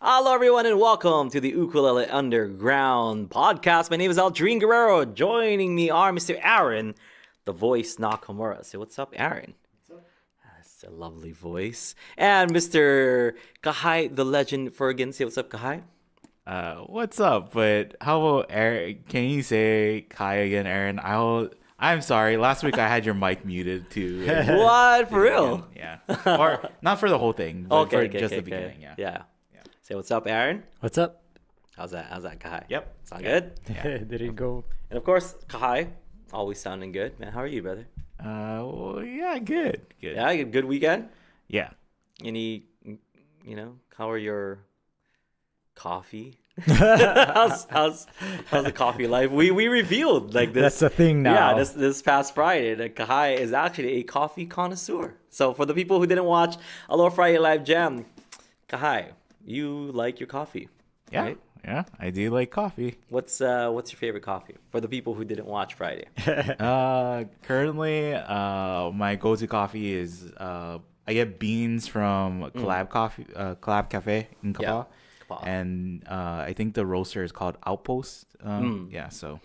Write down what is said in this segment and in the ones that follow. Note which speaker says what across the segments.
Speaker 1: Hello, everyone, and welcome to the Ukulele Underground podcast. My name is Aldrine Guerrero. Joining me are Mr. Aaron, the voice Nakamura. Say what's up, Aaron? What's up? That's a lovely voice. And Mr. Kahai, the legend Fergan. Say what's up, Kahai?
Speaker 2: What's up? But how about Aaron? Can you say Kai again, Aaron? I'm sorry. Last week I had your mic muted too.
Speaker 1: What? For real?
Speaker 2: Yeah. Or not for the whole thing, but for just the beginning.
Speaker 1: Yeah. Say what's up, Aaron?
Speaker 3: What's up?
Speaker 1: How's that, Kahai?
Speaker 2: Yep.
Speaker 1: Sound good?
Speaker 3: Yeah. Did it go?
Speaker 1: And of course, Kahai, always sounding good. Man, how are you, brother?
Speaker 2: Well, yeah, good.
Speaker 1: Yeah, you had a good weekend?
Speaker 2: Yeah.
Speaker 1: Any, how are your coffee? how's the coffee life? We revealed like this.
Speaker 3: That's the thing now.
Speaker 1: Yeah, this past Friday, that Kahai is actually a coffee connoisseur. So for the people who didn't watch Aloha Friday Live Jam, Kahai, you like your coffee,
Speaker 2: Yeah.
Speaker 1: right?
Speaker 2: Yeah, I do like coffee.
Speaker 1: What's your favorite coffee? For the people who didn't watch Friday.
Speaker 2: Currently, my go-to coffee is I get beans from Collab Cafe in Kapaa.
Speaker 1: Kapaa.
Speaker 2: And I think the roaster is called Outpost. Yeah, so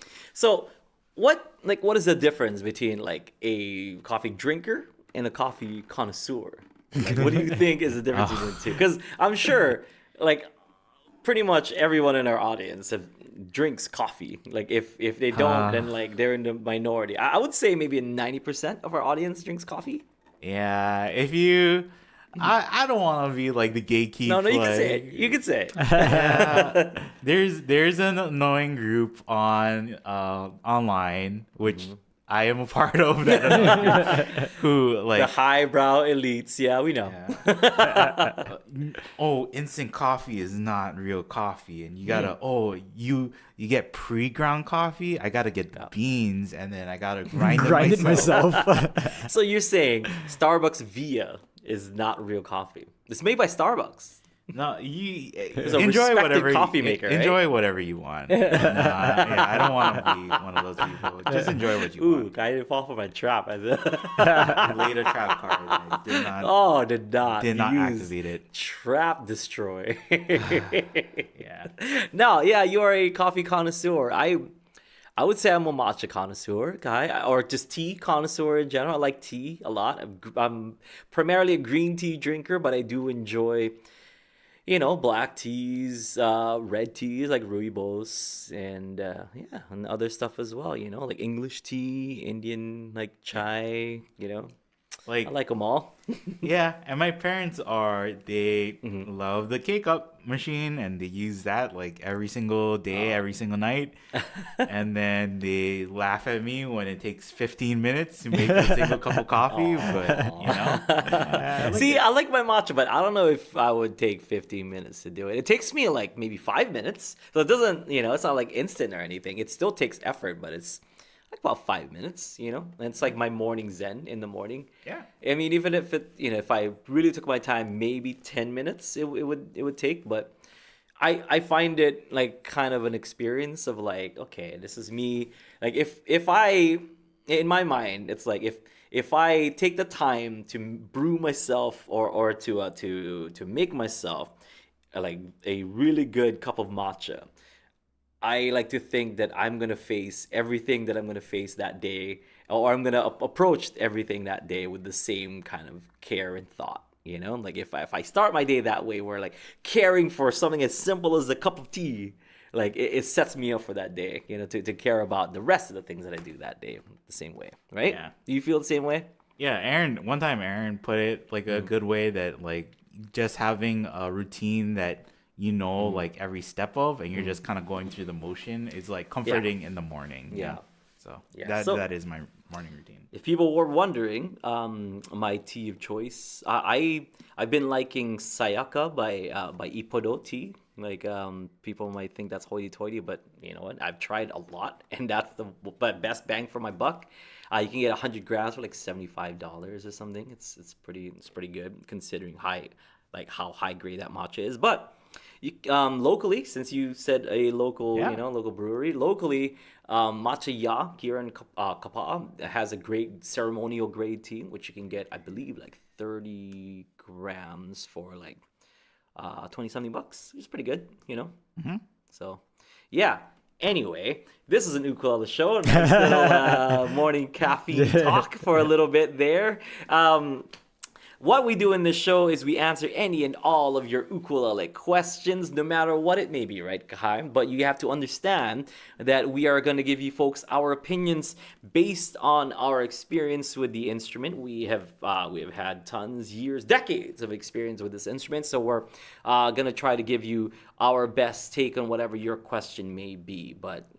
Speaker 1: what is the difference between like a coffee drinker and a coffee connoisseur? Like, what do you think is the difference between the two? Because I'm sure, like, pretty much everyone in our audience drinks coffee. Like, if they don't, then like they're in the minority. I would say maybe 90% of our audience drinks coffee.
Speaker 2: yeah, if you, I don't want to be like the gatekeeper.
Speaker 1: No, you can say it. You can say it.
Speaker 2: There's an annoying group on online which I am a part of that annoying group, who like
Speaker 1: The highbrow elites. Yeah, we know.
Speaker 2: oh, instant coffee is not real coffee, and you gotta you get pre-ground coffee. I gotta get the beans, and then I gotta grind it myself.
Speaker 1: So you're saying Starbucks Via is not real coffee? It's made by Starbucks.
Speaker 2: No, you
Speaker 1: It's a
Speaker 2: enjoy
Speaker 1: respected
Speaker 2: whatever
Speaker 1: coffee maker, right?
Speaker 2: Enjoy whatever you want. Yeah, I don't want to be one of those people. Just enjoy what you want.
Speaker 1: I didn't fall for my trap.
Speaker 2: I laid a trap card. I did not.
Speaker 1: Did not use
Speaker 2: activate it.
Speaker 1: Trap destroy.
Speaker 2: Yeah.
Speaker 1: No, yeah, you are a coffee connoisseur. I would say I'm a matcha connoisseur guy, or just tea connoisseur in general. I like tea a lot. I'm primarily a green tea drinker, but I do enjoy, black teas, red teas like rooibos, and and other stuff as well. Like English tea, Indian like chai.
Speaker 2: Like
Speaker 1: I like them all.
Speaker 2: yeah, and my parents they love the K-Cup machine, and they use that like every single day, every single night. And then they laugh at me when it takes 15 minutes to make a single cup of coffee. But
Speaker 1: See, I like my matcha, but I don't know if I would take 15 minutes to do it. It takes me like maybe 5 minutes. So it doesn't, it's not like instant or anything. It still takes effort, but it's like about 5 minutes, and it's like my morning zen in the morning.
Speaker 2: Yeah.
Speaker 1: I mean, even if it, if I really took my time, maybe 10 minutes it would take, but I find it like kind of an experience of like, okay, this is me. Like if I, in my mind, it's like if I take the time to brew myself or to make myself like a really good cup of matcha, I like to think that I'm going to face everything that I'm going to face that day, or I'm going to approach everything that day with the same kind of care and thought, Like if I start my day that way, where like caring for something as simple as a cup of tea, like it sets me up for that day, to care about the rest of the things that I do that day the same way, right?
Speaker 2: Yeah.
Speaker 1: Do you feel the same way?
Speaker 2: Yeah, one time Aaron put it like a good way, that like just having a routine that like every step of, and you're just kind of going through the motion is like comforting in the morning.
Speaker 1: Yeah.
Speaker 2: So
Speaker 1: Yeah.
Speaker 2: that is my morning routine.
Speaker 1: If people were wondering, my tea of choice, I've been liking Sayaka by Ippodo tea. Like people might think that's hoity-toity, but you know what? I've tried a lot, and that's the best bang for my buck. You can get 100 grams for like $75 or something. It's pretty good considering how high grade that matcha is. But you, locally, since you said a local,
Speaker 2: Yeah.
Speaker 1: local brewery, locally, Matcha Ya here in Kapaa has a great ceremonial grade tea, which you can get, I believe, like 30 grams for like 20 something bucks, which is pretty good, So, yeah. Anyway, this is an ukulele show. Nice little morning caffeine talk for a little bit there. What we do in this show is we answer any and all of your ukulele questions, no matter what it may be, right, Kahai? But you have to understand that we are going to give you folks our opinions based on our experience with the instrument. We have had tons, years, decades of experience with this instrument, so we're going to try to give you our best take on whatever your question may be. But,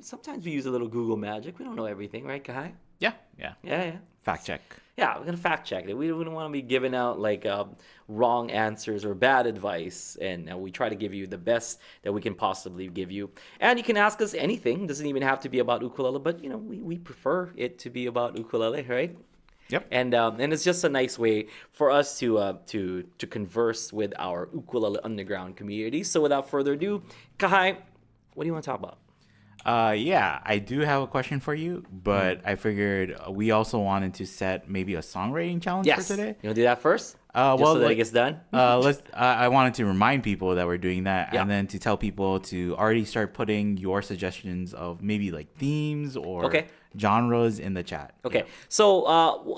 Speaker 1: sometimes we use a little Google magic. We don't know everything, right, Kahai?
Speaker 2: Yeah.
Speaker 1: Yeah.
Speaker 2: Fact check.
Speaker 1: Yeah, we're gonna fact check it. We don't want to be giving out like wrong answers or bad advice, and we try to give you the best that we can possibly give you. And you can ask us anything. It doesn't even have to be about ukulele, but we prefer it to be about ukulele, right?
Speaker 2: Yep.
Speaker 1: And it's just a nice way for us to converse with our ukulele underground community. So without further ado, Kahai, what do you want to talk about?
Speaker 2: Yeah, I do have a question for you, but I figured we also wanted to set maybe a songwriting challenge for today.
Speaker 1: You want to do that first? Just
Speaker 2: well,
Speaker 1: so that it gets done?
Speaker 2: I wanted to remind people that we're doing that,
Speaker 1: Yeah.
Speaker 2: and then to tell people to already start putting your suggestions of maybe like themes or
Speaker 1: Okay.
Speaker 2: genres in the chat.
Speaker 1: Okay, so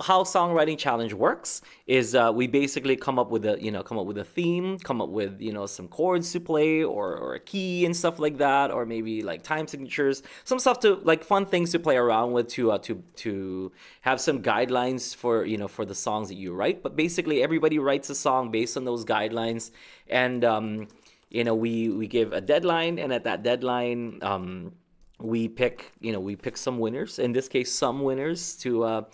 Speaker 1: how songwriting challenge works is we basically come up with a theme, come up with some chords to play or a key and stuff like that, or maybe like time signatures, some stuff to like fun things to play around with to have some guidelines for for the songs that you write. But basically, everybody writes a song based on those guidelines, and we give a deadline, and at that deadline. We pick some winners. In this case, some winners to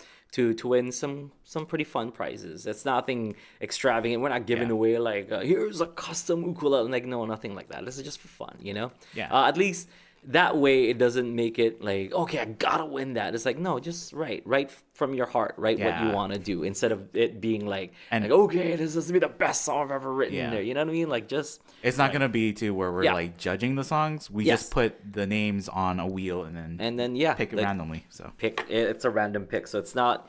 Speaker 1: win some pretty fun prizes. It's nothing extravagant. We're not giving away like here's a custom ukulele. Like no, nothing like that. This is just for fun,
Speaker 2: Yeah.
Speaker 1: At least that way it doesn't make it like okay, I gotta win that. It's like no, just write from your heart, write what you want to do instead of it being like okay, this is gonna be the best song I've ever written.
Speaker 2: Yeah.
Speaker 1: There, you know what I mean? Like just
Speaker 2: It's not gonna be to where we're like judging the songs. We
Speaker 1: Yes.
Speaker 2: just put the names on a wheel and then pick it
Speaker 1: like,
Speaker 2: randomly. So
Speaker 1: it's a random pick, so it's not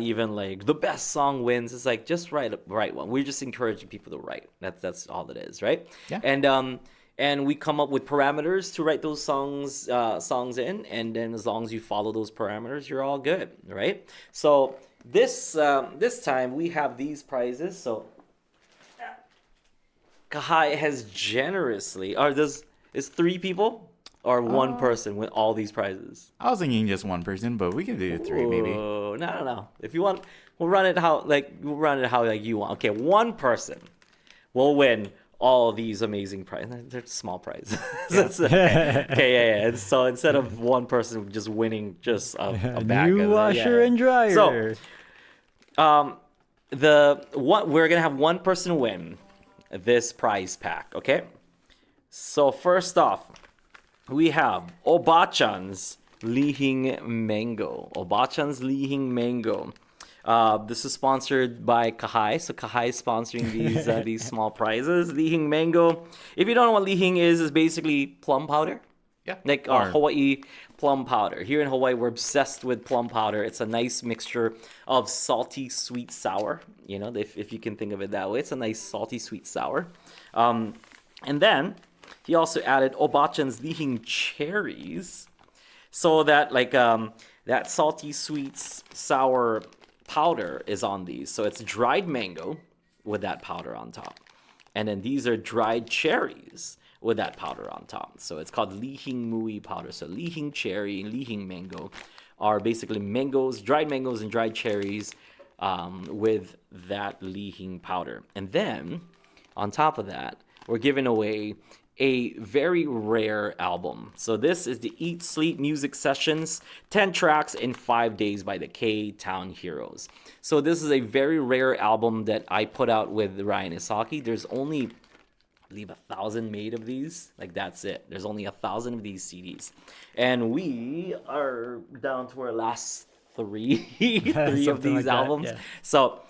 Speaker 1: even like the best song wins. It's like just write one. We're just encouraging people to write. That's all it is, right?
Speaker 2: Yeah.
Speaker 1: And we come up with parameters to write those songs in, and then as long as you follow those parameters, you're all good, right? So this time we have these prizes. So Kahai has generously, is 3 people or one person with all these prizes?
Speaker 2: I was thinking just one person, but we can do 3 maybe.
Speaker 1: Oh, no. If you want, we'll run it how you want. Okay, one person will win all these amazing prizes. They're small prizes. Okay, yeah. And so instead of one person just winning just a bag
Speaker 3: New
Speaker 1: of
Speaker 3: washer and dryer.
Speaker 1: So, we're gonna have one person win this prize pack. Okay. So first off, we have Obachan's Lihing Mango. Obachan's Lihing Mango. This is sponsored by Kahai. So Kahai is sponsoring these small prizes. Lihing Mango. If you don't know what Lihing is basically plum powder.
Speaker 2: Yeah.
Speaker 1: Like Hawaii plum powder. Here in Hawaii, we're obsessed with plum powder. It's a nice mixture of salty, sweet, sour. If you can think of it that way. It's a nice salty, sweet, sour. And then he also added Obachan's Lihing cherries. So that that salty, sweet, sour powder is on these. So it's dried mango with that powder on top. And then these are dried cherries with that powder on top. So it's called Lihing Mui powder. So Lihing cherry and Lihing mango are basically dried mangoes and dried cherries with that Lihing powder. And then on top of that, we're giving away a very rare album. So this is the Eat Sleep Music Sessions, 10 tracks in 5 days by the K-Town Heroes. So this is a very rare album that I put out with Ryan Isaki. There's only believe 1,000 made of these. Like that's it. There's only 1,000 of these CDs, and we are down to our last three of
Speaker 3: Something
Speaker 1: these
Speaker 3: like that,
Speaker 1: albums.
Speaker 3: yeah.
Speaker 1: So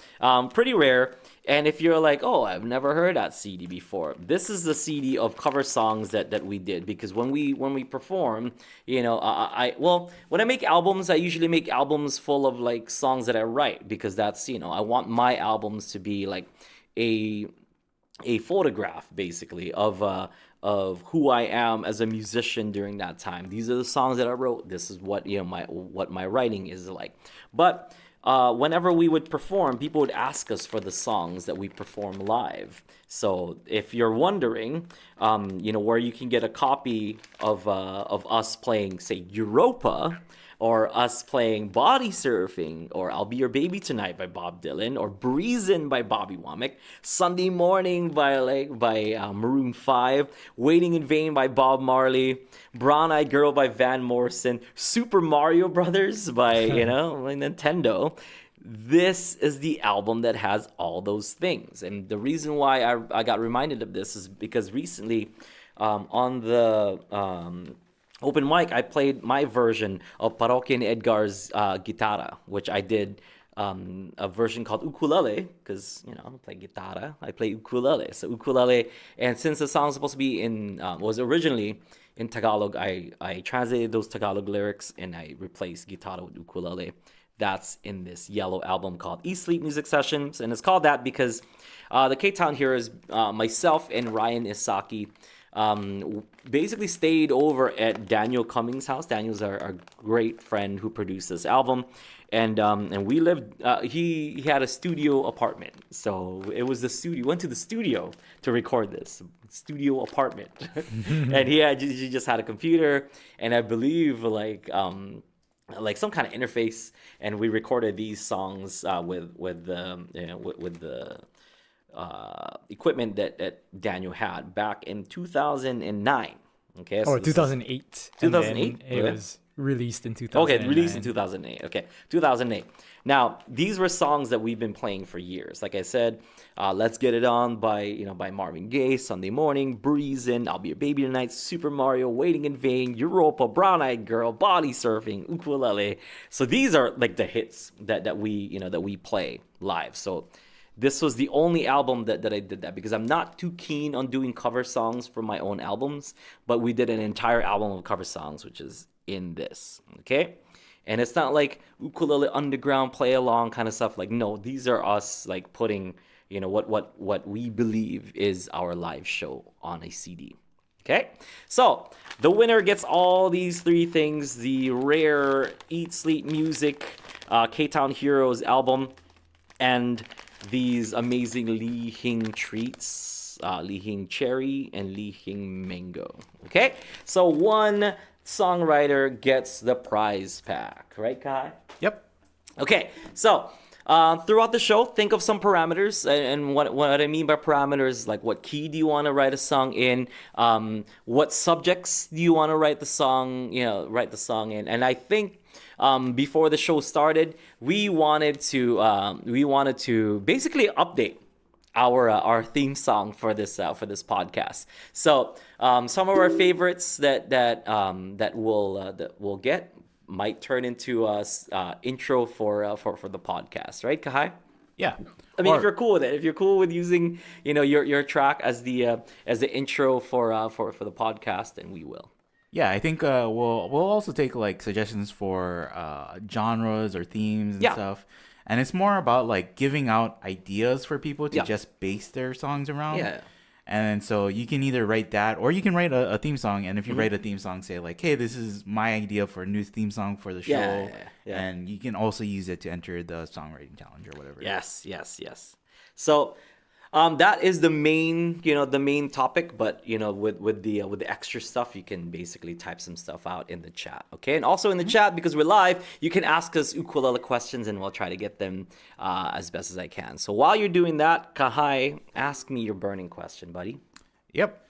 Speaker 1: pretty rare. And if you're like, oh, I've never heard that CD before, this is the CD of cover songs that we did, because when we perform, well, when I make albums, I usually make albums full of like songs that I write, because that's, I want my albums to be like a photograph basically of who I am as a musician during that time. These are the songs that I wrote. This is what my writing is like. But whenever we would perform, people would ask us for the songs that we perform live. So if you're wondering, where you can get a copy of us playing, say, Europa, or us playing Body Surfing, or I'll Be Your Baby Tonight by Bob Dylan, or Breezin' by Bobby Womack, Sunday Morning by Maroon 5, Waiting in Vain by Bob Marley, Brown Eyed Girl by Van Morrison, Super Mario Brothers by, Nintendo. This is the album that has all those things. And the reason why I got reminded of this is because recently on the open mic, I played my version of Parokya and Edgar's Guitarra, which I did a version called Ukulele, because, I don't play guitarra, I play ukulele. So ukulele, and since the song is supposed to be was originally in Tagalog, I translated those Tagalog lyrics and I replaced guitarra with ukulele. That's in this yellow album called Eat Sleep Music Sessions, and it's called that because the K-Town Heroes, myself and Ryan Isaki, basically stayed over at Daniel Cummings' house. Daniel's our great friend who produced this album, and we lived. He had a studio apartment, so it was the studio. Went to the studio to record this studio apartment, and he just had a computer, and I believe like some kind of interface, and we recorded these songs with the equipment that Daniel had back in 2009. Okay, so
Speaker 3: 2008.
Speaker 1: 2008?
Speaker 3: It
Speaker 1: Okay.
Speaker 3: was released in 2009.
Speaker 1: Okay, released in 2008. Okay, 2008. Now, these were songs that we've been playing for years. Like I said, Let's Get It On by Marvin Gaye, Sunday Morning, Breezin', I'll Be Your Baby Tonight, Super Mario, Waiting in Vain, Europa, Brown Eyed Girl, Body Surfing, Ukulele. So these are like the hits that we play live. So this was the only album that I did that, because I'm not too keen on doing cover songs for my own albums, but we did an entire album of cover songs, which is in this, okay? And it's not like Ukulele Underground play along kind of stuff. Like, no, these are us like putting, what we believe is our live show on a CD. Okay, so the winner gets all these three things: the rare Eat Sleep Music K-Town Heroes album, and these amazing Lee Hing treats, Lee Hing Cherry and Lee Hing Mango. Okay, so one songwriter gets the prize pack, right, Kai?
Speaker 2: Yep.
Speaker 1: Okay, so throughout the show, think of some parameters, and what I mean by parameters, like what key do you want to write a song in, what subjects do you want to write the song in, and I think before the show started, we wanted to basically update our theme song for this podcast. So some of our favorites that we'll get might turn into intro for the podcast, right, Kahai?
Speaker 2: Yeah.
Speaker 1: I mean, if you're cool with it, if you're cool with using your track as the intro for the podcast, then we will.
Speaker 2: Yeah, I think we'll also take like suggestions for genres or themes and stuff. And it's more about like giving out ideas for people to just base their songs around.
Speaker 1: Yeah.
Speaker 2: And so you can either write that, or you can write a theme song. And if you write a theme song, say like, hey, this is my idea for a new theme song for the show.
Speaker 1: Yeah.
Speaker 2: And you can also use it to enter the songwriting challenge or whatever.
Speaker 1: Yes. So that is the main topic, but with the extra stuff, you can basically type some stuff out in the chat, okay? And also in the chat, because we're live, you can ask us ukulele questions, and we'll try to get them as best as I can. So while you're doing that, Kahai, ask me your burning question, buddy.
Speaker 2: Yep.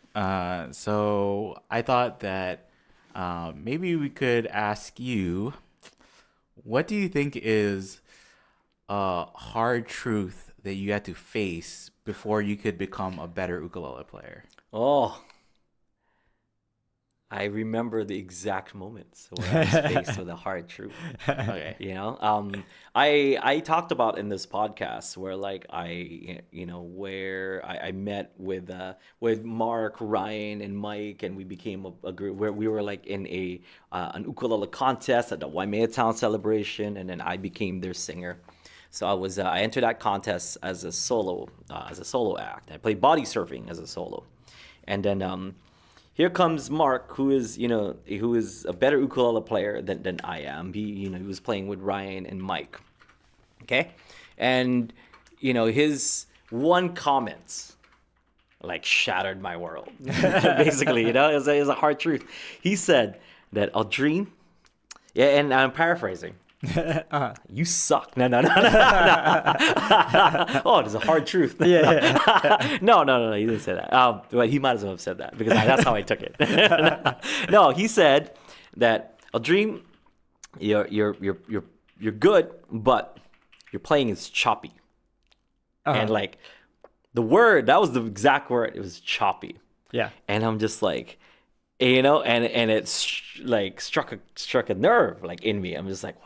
Speaker 2: So I thought that maybe we could ask you, what do you think is a hard truth that you had to face before you could become a better ukulele player?
Speaker 1: Oh, I remember the exact moments where I was faced with a hard truth.
Speaker 2: Okay.
Speaker 1: I talked about in this podcast where like where I met with Mark, Ryan, and Mike, and we became a group where we were like in an ukulele contest at the Waimea Town celebration, and then I became their singer. So I entered that contest as a solo act. I played body surfing as a solo, and then here comes Mark, who is a better ukulele player than I am. He was playing with Ryan and Mike. Okay? And his one comment like shattered my world. Basically, it was a hard truth. He said that Aldrine, yeah, and I'm paraphrasing. You suck. No. Oh, it's a hard truth.
Speaker 3: Yeah.
Speaker 1: No. He didn't say that. But he might as well have said that because that's how I took it. No, he said that Aldrine, you're good, but your playing is choppy. And like that was the exact word. It was choppy.
Speaker 3: Yeah.
Speaker 1: And I'm just like, and it's like struck a nerve like in me. I'm just like,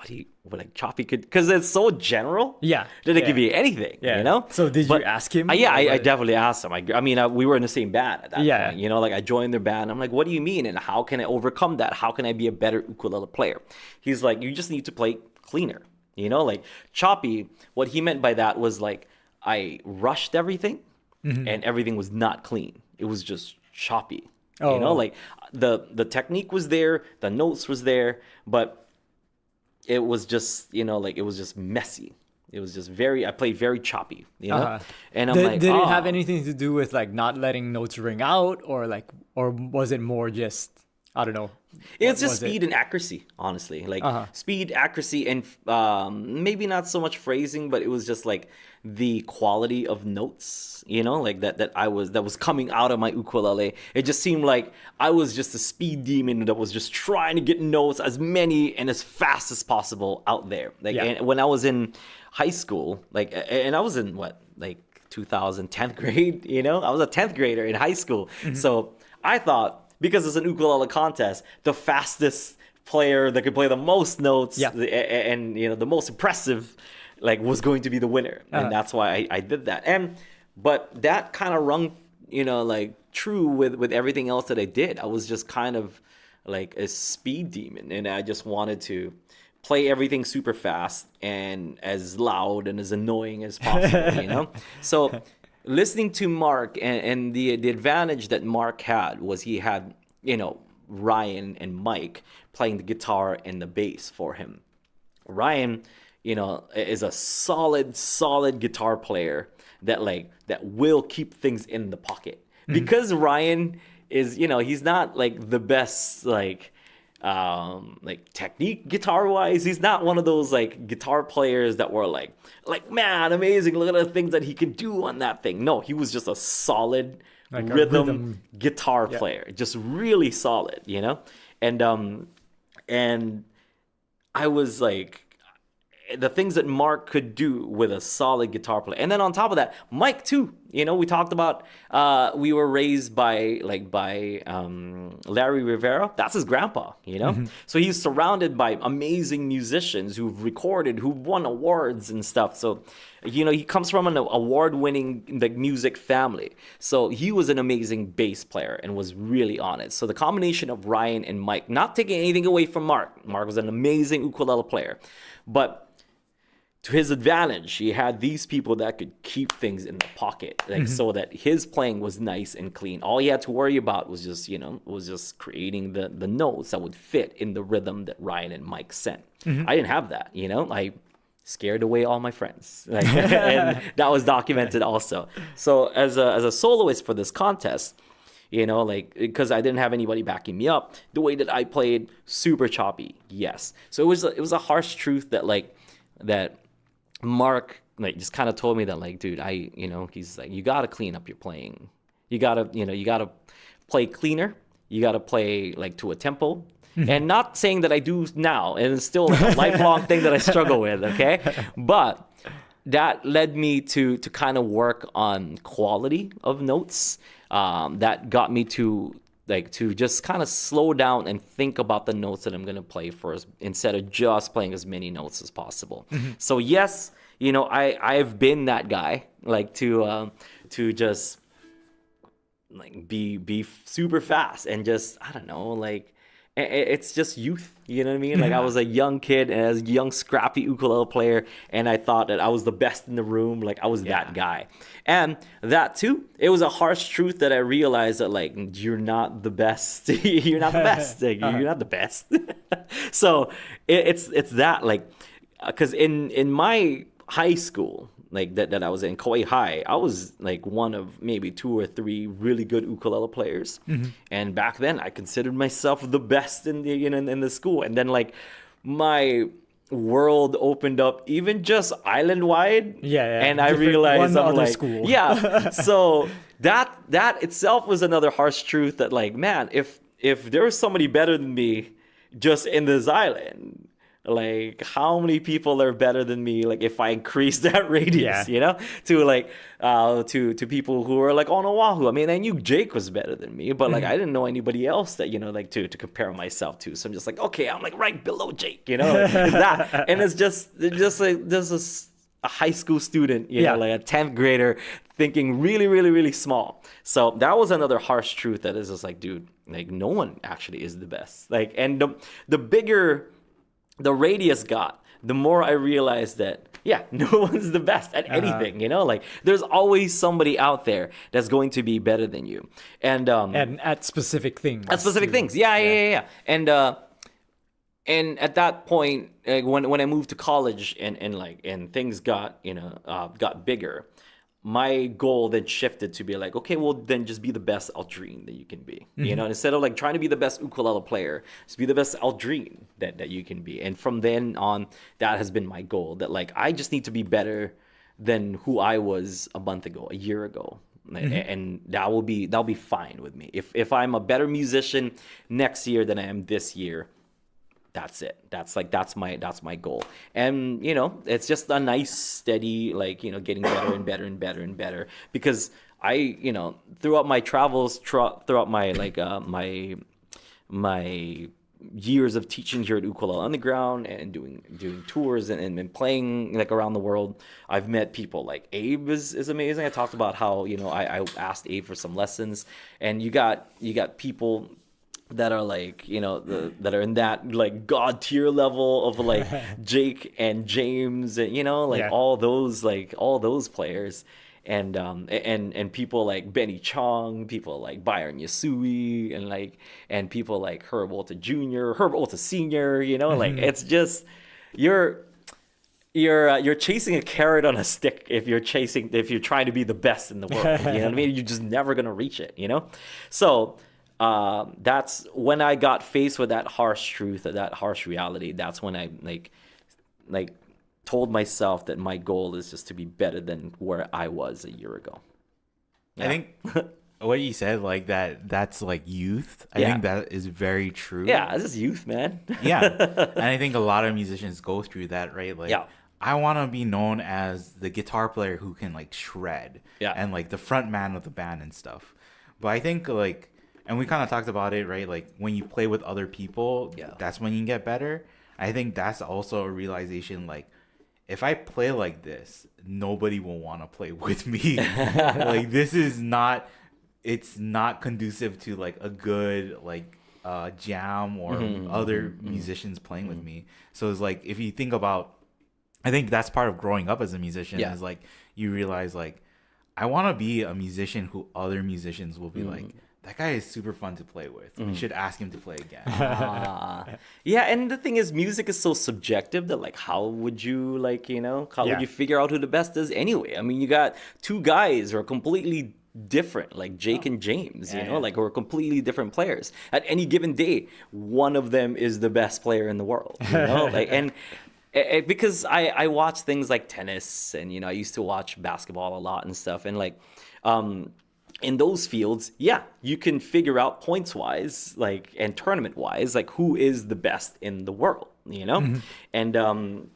Speaker 1: like choppy could, because it's so general.
Speaker 3: Yeah.
Speaker 1: That it could be anything.
Speaker 3: Yeah. So did you ask him?
Speaker 1: I definitely asked him. I mean, we were in the same band at that
Speaker 3: Yeah.
Speaker 1: point. Like I joined their band. I'm like, what do you mean? And how can I overcome that? How can I be a better ukulele player? He's like, you just need to play cleaner. Like choppy. What he meant by that was like I rushed everything, and everything was not clean. It was just choppy. Like the technique was there, the notes was there, but it was just, like it was just messy. It was just I played very choppy, And I'm like,
Speaker 3: did it have anything to do with like not letting notes ring out, or was it more just, I don't know?
Speaker 1: It's just speed and accuracy, honestly. Like speed, accuracy, and maybe not so much phrasing, but it was just like the quality of notes, like that was coming out of my ukulele. It just seemed like I was just a speed demon that was just trying to get notes as many and as fast as possible out there. Like and when I was in high school, like, and I was in 10th grade, I was a 10th grader in high school. So I thought, because it's an ukulele contest, the fastest player that could play the most notes and the most impressive was going to be the winner. And that's why I did that. But that kind of rung true with everything else that I did. I was just kind of like a speed demon, and I just wanted to play everything super fast and as loud and as annoying as possible. So listening to Mark, and the advantage that Mark had was he had, Ryan and Mike playing the guitar and the bass for him. Ryan, is a solid guitar player that will keep things in the pocket. Because Ryan is, he's not like the best technique guitar wise. He's not one of those guitar players that were like man, amazing, look at the things that he can do on that thing. No, he was just a solid rhythm guitar player, just really solid, and I was like, the things that Mark could do with a solid guitar player. And then on top of that, Mike too. We talked about we were raised by Larry Rivera. That's his grandpa, So he's surrounded by amazing musicians who've recorded, who've won awards and stuff. So, he comes from an award-winning music family. So he was an amazing bass player and was really on it. So the combination of Ryan and Mike, not taking anything away from Mark. Mark was an amazing ukulele player. But to his advantage, he had these people that could keep things in the pocket, so that his playing was nice and clean. All he had to worry about was just creating the notes that would fit in the rhythm that Ryan and Mike sent. I didn't have that, I scared away all my friends, and that was documented also. So as a soloist for this contest, because I didn't have anybody backing me up, the way that I played, super choppy, yes. So it was a harsh truth that Mark just kind of told me that dude, he's like, you got to clean up your playing. You got to play cleaner. You got to play to a tempo. And not saying that I do now, and it's still a lifelong thing that I struggle with, okay? But that led me to kind of work on quality of notes. That got me to just kind of slow down and think about the notes that I'm gonna play first instead of just playing as many notes as possible. So yes, I've been that guy, like to just like be super fast and just, I don't know, like it's just youth, you know what I mean? Like I was a young kid and as a young scrappy ukulele player, and I thought that I was the best in the room. Like I was that guy. And that too, it was a harsh truth that I realized that like you're not the best. You're not the best. Like, you're not the best. So it's that, like, because in my high school, like that I was in Kauai High, I was like one of maybe 2 or 3 really good ukulele players, and back then I considered myself the best in the in the school. And then like my world opened up even just island wide, and I realized I'm like,
Speaker 3: school.
Speaker 1: So that itself was another harsh truth that like, man, if there was somebody better than me just in this island, like how many people are better than me, like if I increase that radius, to like to people who are like on Oahu. I mean, I knew Jake was better than me, but like I didn't know anybody else that like to compare myself to. So I'm just like, okay, I'm like right below Jake, like, that. And it's just like this is a high school student, like a 10th grader thinking really, really, really small. So that was another harsh truth that is just like, dude, like no one actually is the best. Like, and the bigger the radius got, the more I realized that, no one's the best at anything, like there's always somebody out there that's going to be better than you. And
Speaker 3: at specific things.
Speaker 1: Yeah. And at that point, like when I moved to college and things got, got bigger, my goal then shifted to be like, okay, well then just be the best Aldrine that you can be, instead of like trying to be the best ukulele player, just be the best Aldrine that you can be. And from then on, that has been my goal, that like I just need to be better than who I was a month ago, a year ago. And that'll be fine with me. If I'm a better musician next year than I am this year, that's it. That's my goal. And it's just a nice steady, like, getting better and better and better and better, because I throughout my travels, throughout my like my years of teaching here at Ukulele Underground and doing tours and playing like around the world, I've met people like Abe is amazing. I talked about how I asked Abe for some lessons, and you got people that are like that are in that like god tier level of like Jake and James and all those players, and people like Benny Chong, people like Byron Yasui, and people like Herb Walter Jr., Herb Walter Sr., like it's just you're chasing a carrot on a stick if you're trying to be the best in the world. You know what I mean? You're just never gonna reach it, So that's when I got faced with that harsh truth, that harsh reality. That's when I like told myself that my goal is just to be better than where I was a year ago.
Speaker 2: I think what you said, like that's like youth. I think that is very true.
Speaker 1: Yeah, this is youth, man.
Speaker 2: And I think a lot of musicians go through that, right? Like, I want to be known as the guitar player who can like shred, and like the front man of the band and stuff. But I think like, and we kind of talked about it, right? Like when you play with other people, that's when you can get better. I think that's also a realization, like, if I play like this, nobody will want to play with me. Like this is not, it's not conducive to like a good like jam or other musicians playing with me. So it's like, if you think about, I think that's part of growing up as a musician, is like you realize like, I want to be a musician who other musicians will be like, that guy is super fun to play with. We should ask him to play again.
Speaker 1: Yeah, and the thing is, music is so subjective that like, how would you like, how would you figure out who the best is anyway? I mean, you got 2 guys who are completely different, like Jake and James, like who are completely different players. At any given day, one of them is the best player in the world, like, and because I watch things like tennis, and I used to watch basketball a lot and stuff, and like in those fields, you can figure out points wise, like, and tournament wise, like who is the best in the world, and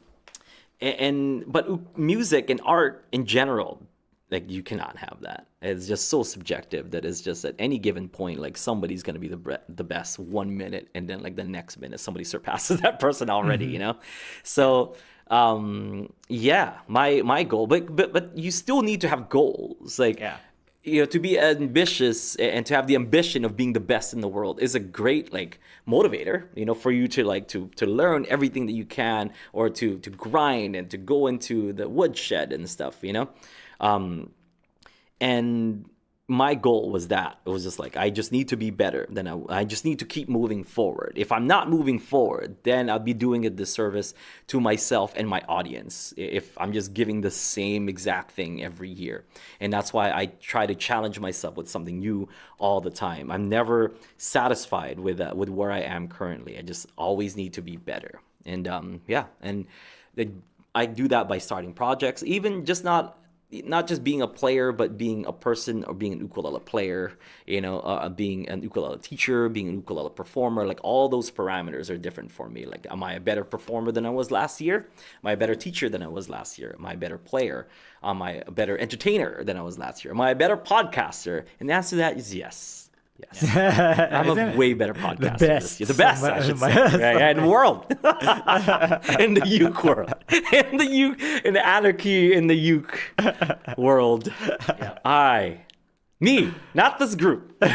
Speaker 1: but music and art in general, like you cannot have that. It's just so subjective that it's just at any given point, like somebody's gonna be the best 1 minute, and then like the next minute somebody surpasses that person already, you know. So yeah, my goal, but you still need to have goals, like
Speaker 2: Yeah.
Speaker 1: you know, to be ambitious and to have the ambition of being the best in the world is a great like motivator, you know, for you to like to learn everything that you can, or to grind and to go into the woodshed and stuff, you know. And my goal was that it was just like I just need to be better. Then I just need to keep moving forward. If I'm not moving forward, then I'll be doing a disservice to myself and my audience if I'm just giving the same exact thing every year. And that's why I try to challenge myself with something new all the time. I'm never satisfied with where I am currently. I just always need to be better. And I do that by starting projects, even just not just being a player, but being a person, or being an ukulele player, you know, being an ukulele teacher, being an ukulele performer. Like all those parameters are different for me. Like, am I a better performer than I was last year? Am I a better teacher than I was last year? Am I a better player? Am I a better entertainer than I was last year? Am I a better podcaster? And the answer to that is yes. Yes, I'm a way better podcaster. The best, I should say, yeah, in the world, in the uke world, in the anarchy in the uke world. Yeah. Me, not this group. No,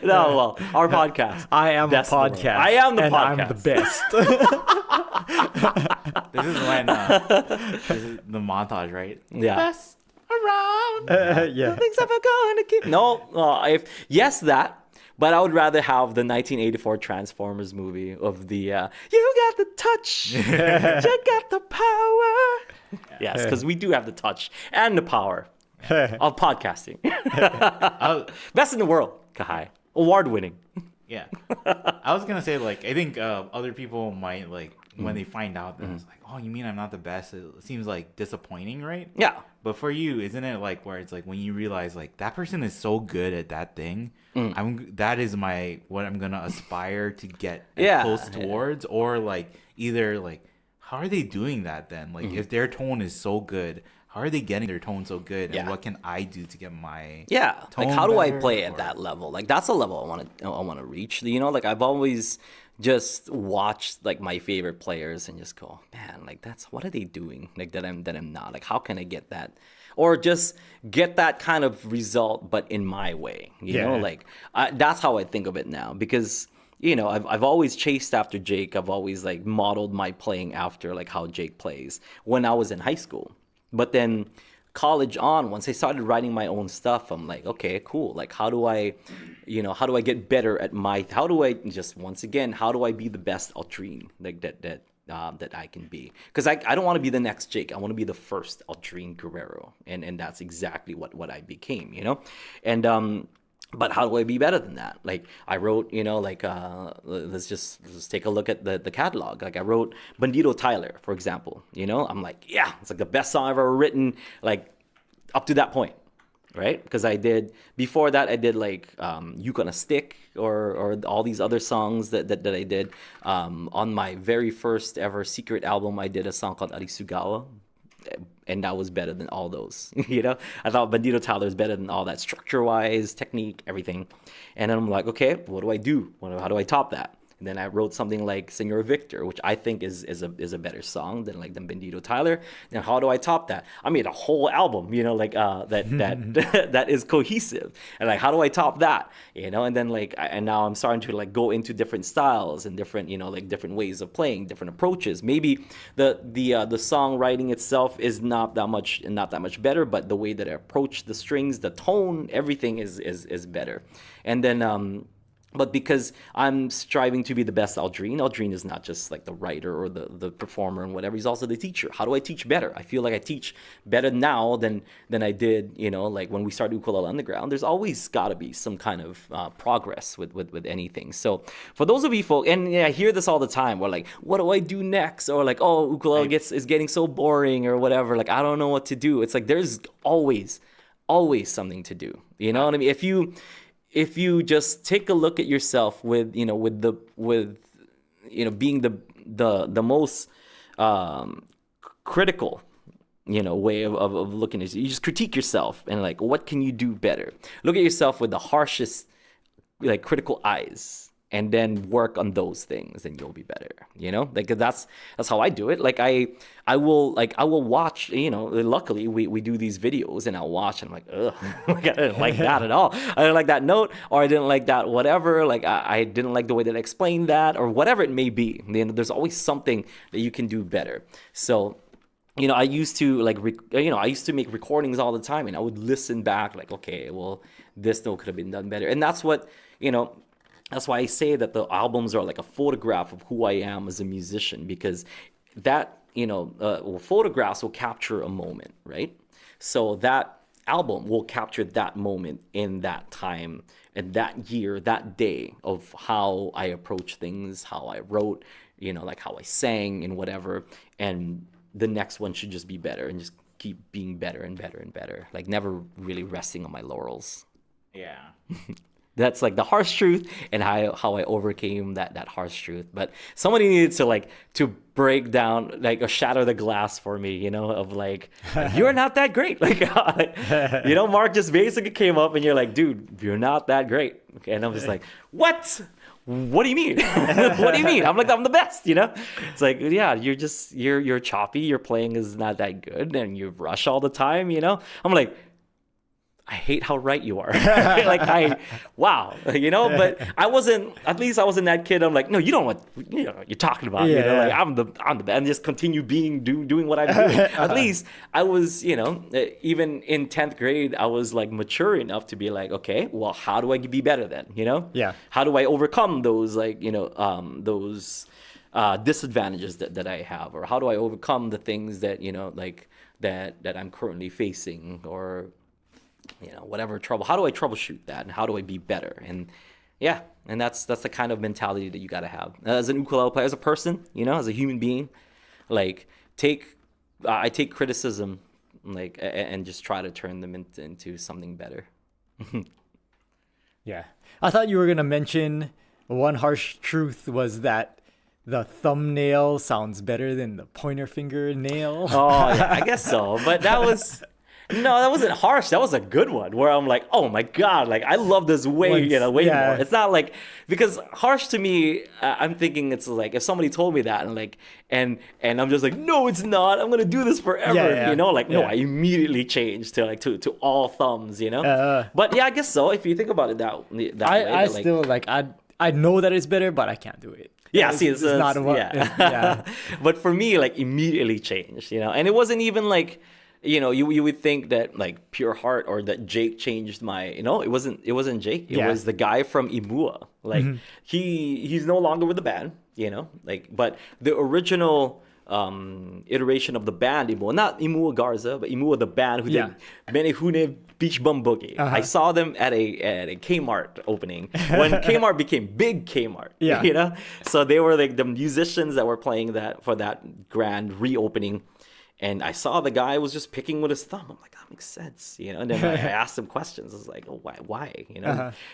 Speaker 1: well, our podcast.
Speaker 3: I am a podcast.
Speaker 1: I am the
Speaker 3: and
Speaker 1: podcast.
Speaker 3: I'm the best.
Speaker 2: This is when this is the montage, right?
Speaker 1: Yeah.
Speaker 2: Best around.
Speaker 3: Yeah.
Speaker 1: Nothing's ever gonna keep. No, that. But I would rather have the 1984 Transformers movie of the you got the touch, you got the power. Yes, because we do have the touch and the power of podcasting. Best in the world, Kahai. Award winning.
Speaker 2: Yeah. I was gonna say, like, I think other people might, like, when they find out that it's like, oh, you mean I'm not the best? It seems like disappointing, right?
Speaker 1: Yeah.
Speaker 2: But for you, isn't it like where it's like when you realize like that person is so good at that thing, that is what I'm gonna aspire to get close towards, or like either like how are they doing that then? Like if their tone is so good, how are they getting their tone so good? And what can I do to get my tone
Speaker 1: like how do I
Speaker 2: better,
Speaker 1: play at that level? Like that's a level I want to reach. You know, like I've always just watched like my favorite players and just go, man, like what are they doing? Like that I'm not. Like how can I get that? Or just get that kind of result, but in my way. You know, like that's how I think of it now, because you know, I've always chased after Jake. I've always like modeled my playing after like how Jake plays when I was in high school. But then college on, once I started writing my own stuff, I'm like, okay, cool. Like, how do I get better at how do I be the best Aldrine like that I can be? Because I don't want to be the next Jake. I want to be the first Aldrine Guerrero, and that's exactly what I became, you know, and but how do I be better than that? Like I wrote, you know, like let's take a look at the catalog. Like I wrote Bandito Tyler, for example. You know, I'm like, yeah, it's like the best song I've ever written, like up to that point, right? Because before that I did like You Gonna Stick or all these other songs that I did. On my very first ever secret album, I did a song called Arisugawa. And that was better than all those, you know? I thought Bandito Tyler is better than all that, structure-wise, technique, everything. And then I'm like, okay, what do I do? How do I top that? And then I wrote something like Senor Victor, which I think is a better song than Bandito Tyler. Now, how do I top that? I made a whole album, you know, like that is cohesive. And like, how do I top that? You know, and then like, and now I'm starting to like go into different styles and different, you know, like different ways of playing, different approaches. Maybe the songwriting itself is not that much better, but the way that I approach the strings, the tone, everything is better. And then but because I'm striving to be the best Aldrine is not just like the writer or the performer and whatever. He's also the teacher. How do I teach better? I feel like I teach better now than I did, you know, like when we started Ukulele Underground. There's always got to be some kind of progress with anything. So for those of you folks, and I hear this all the time, we're like, what do I do next? Or like, oh, ukulele is getting so boring or whatever. Like, I don't know what to do. It's like there's always something to do. You know what I mean? If you just take a look at yourself with being the most critical, way of looking at it. You just critique yourself and like, what can you do better? Look at yourself with the harshest, like, critical eyes, and then work on those things, and you'll be better. Like, that's how I do it. Like, I will watch. Luckily we do these videos, and I'll watch, and I'm like, ugh, like, I didn't like that at all. I didn't like that note, or I didn't like that whatever. Like, I didn't like the way that I explained that, or whatever it may be. There's always something that you can do better. So, I used to I used to make recordings all the time, and I would listen back like, okay, well, this note could have been done better. And that's what, that's why I say that the albums are like a photograph of who I am as a musician, because that, photographs will capture a moment, right? So that album will capture that moment in that time and that year, that day, of how I approach things, how I wrote, like how I sang and whatever. And the next one should just be better, and just keep being better and better and better. Like, never really resting on my laurels.
Speaker 2: Yeah.
Speaker 1: That's like the harsh truth, and how I overcame that harsh truth. But somebody needed to break down, like, or shatter the glass for me, of like, you're not that great. Like, Mark just basically came up, and you're like, dude, you're not that great. Okay, and I'm just like, what? What do you mean? What do you mean? I'm the best, It's like, yeah, you're choppy. Your playing is not that good, and you rush all the time, I'm like, I hate how right you are. Wow, but I wasn't that kid. I'm like, no, you don't know what you're talking about.
Speaker 3: Yeah.
Speaker 1: Like, I'm the best, and just continue doing what I'm doing. At least I was, even in 10th grade, I was like mature enough to be like, okay, well, how do I be better then?
Speaker 3: Yeah.
Speaker 1: How do I overcome those, like, those disadvantages that I have, or how do I overcome the things that, that I'm currently facing, or whatever trouble. How do I troubleshoot that, and how do I be better? And yeah, and that's the kind of mentality that you got to have as an ukulele player, as a person, as a human being. Like, I take criticism, like, and just try to turn them into something better.
Speaker 3: Yeah. I thought you were gonna mention one harsh truth was that the thumbnail sounds better than the pointer finger nail.
Speaker 1: Oh, yeah, I guess so. But that wasn't harsh. That was a good one, where I'm like, oh my God, like, I love this way more. It's not like, because harsh to me, I'm thinking it's like, if somebody told me that, and like, and I'm just like, no, it's not. I'm gonna do this forever. No, I immediately changed to all thumbs. But yeah, I guess so. If you think about it that way,
Speaker 3: I still like, I know that it's better, but I can't do it.
Speaker 1: Yeah, see, it's
Speaker 3: not what.
Speaker 1: Yeah. But for me, like, immediately changed. And it wasn't even like, you would think that, like, Pure Heart, or that Jake changed my, it wasn't Jake. It was the guy from Imua. Like, he's no longer with the band, like, but the original iteration of the band, Imua, not Imua Garza, but Imua the band who did Menehune Beach Bum Boogie. I saw them at a Kmart opening when Kmart became big Kmart.
Speaker 3: Yeah.
Speaker 1: So they were like the musicians that were playing that for that grand reopening. And I saw the guy was just picking with his thumb. I'm like, that makes sense, And then I asked him questions. I was like, oh, why?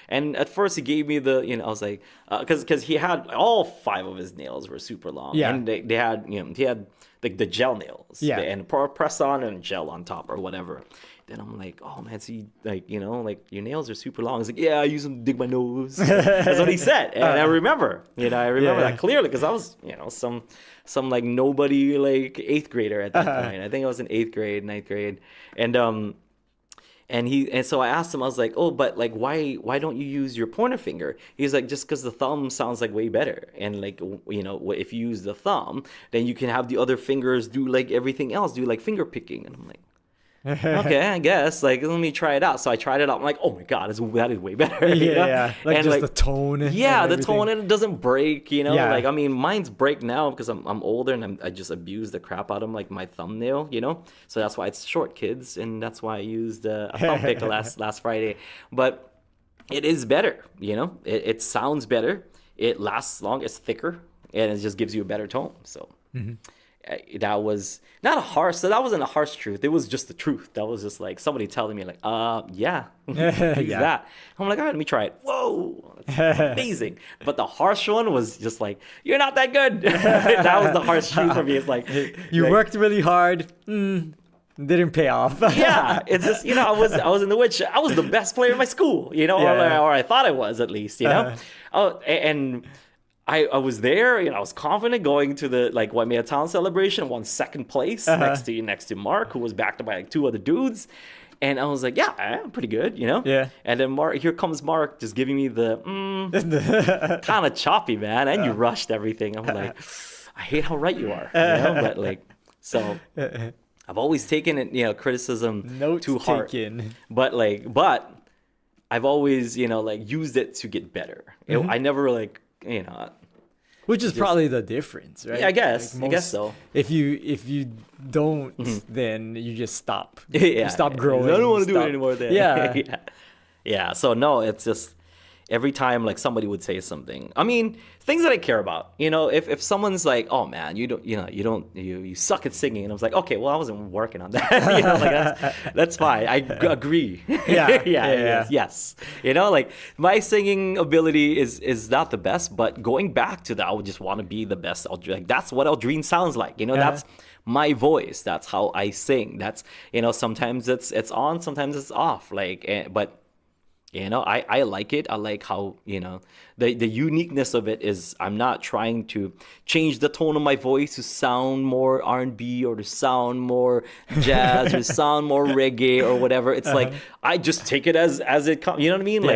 Speaker 1: And at first he gave me the, I was like, because he had all 5 of his nails were super long.
Speaker 3: Yeah.
Speaker 1: And they had, he had like the gel nails.
Speaker 3: Yeah.
Speaker 1: And press on and gel on top or whatever. Then I'm like, oh man, see, like, like, your nails are super long. He's like, yeah, I use them to dig my nose. That's what he said. And I remember, that clearly, because I was, some like nobody, like 8th grader at that point. I think I was in 8th grade, 9th grade. And so I asked him, I was like, oh, but like, why don't you use your pointer finger? He's like, just because the thumb sounds like way better. And like, if you use the thumb, then you can have the other fingers do like everything else, do like finger picking. And I'm like, okay, I guess, like, let me try it out. So I tried it out. I'm like, oh my God, that is way better.
Speaker 3: Yeah. Like, and just like, the tone.
Speaker 1: The tone, and it doesn't break, Like, I mean, mine's break now because I'm older, and I just abuse the crap out of like my thumbnail, So that's why it's short, kids, and that's why I used a thumb pick last Friday. But it is better, It sounds better. It lasts long. It's thicker, and it just gives you a better tone. So. that was not a harsh. So that wasn't a harsh truth. It was just the truth. That was just like somebody telling me like, yeah, use
Speaker 3: Yeah.
Speaker 1: that. I'm like, all right, let me try it. Whoa, that's amazing. But the harsh one was just like, you're not that good. That was the harsh truth for me. It's like
Speaker 3: You
Speaker 1: like,
Speaker 3: worked really hard. Didn't pay off.
Speaker 1: yeah, it's just I was in the witch. I was the best player in my school,
Speaker 3: Yeah.
Speaker 1: or I thought I was at least, Oh, and I was there, I was confident going to the like Waimea Town celebration, won second place next to Mark, who was backed up by like two other dudes, and I was like, yeah, I'm pretty good,
Speaker 3: Yeah.
Speaker 1: And then here comes Mark, just giving me the kind of choppy, man, and you rushed everything. I'm like, I hate how right you are, but like so. I've always taken it, criticism
Speaker 3: Notes
Speaker 1: too hard.
Speaker 3: taken.
Speaker 1: But I've always, like used it to get better. I never
Speaker 3: Which is probably the difference, right?
Speaker 1: Yeah, I guess.
Speaker 3: Like
Speaker 1: I guess so.
Speaker 3: If you don't, then you just stop.
Speaker 1: Yeah,
Speaker 3: You stop growing.
Speaker 1: I don't want to do
Speaker 3: stop-
Speaker 1: it anymore. Then.
Speaker 3: Yeah.
Speaker 1: Yeah. So no, it's just every time like somebody would say something. I mean, things that I care about. If someone's like, "Oh man, you suck at singing," and I was like, "Okay, well, I wasn't working on that." That's fine. I agree.
Speaker 3: Yeah.
Speaker 1: Yes. Like my singing ability is not the best, but going back to that, I would just want to be the best. Like that's what Aldrine sounds like. That's my voice. That's how I sing. That's sometimes it's on, sometimes it's off. But. I like it. I like how, the uniqueness of it is I'm not trying to change the tone of my voice to sound more R&B or to sound more jazz or sound more reggae or whatever. It's like I just take it as it comes. You know what I mean?
Speaker 3: Yeah.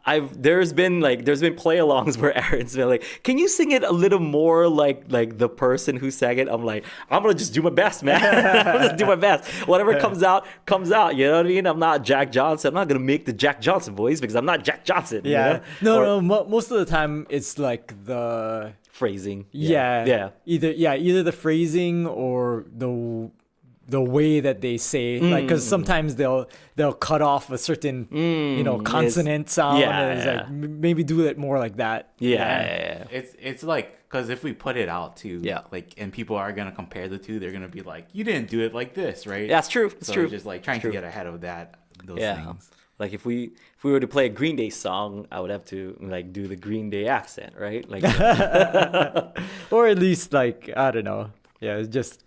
Speaker 1: Like there's been play-alongs where Aaron's been like, "Can you sing it a little more like the person who sang it?" I'm like, I'm gonna just do my best, man. I'm gonna just do my best. Whatever comes out. You know what I mean? I'm not Jack Johnson. I'm not gonna make the Jack Johnson voice because I'm not Jack Johnson.
Speaker 3: Yeah.
Speaker 1: Or
Speaker 3: Most of the time it's like the
Speaker 1: phrasing.
Speaker 3: yeah. Either the phrasing or the way that they say, like, because sometimes they'll cut off a certain consonant sound. And it's like maybe do it more like that.
Speaker 1: Yeah.
Speaker 2: It's like, because if we put it out too,
Speaker 1: Yeah.
Speaker 2: like, and people are gonna compare the two, they're gonna be like, you didn't do it like this, right?
Speaker 1: That's true. It's
Speaker 2: so
Speaker 1: true.
Speaker 2: It's just like trying to get ahead of those things.
Speaker 1: Like if we were to play a Green Day song, I would have to like do the Green Day accent, right? Like
Speaker 3: Or at least like, I don't know. Yeah, just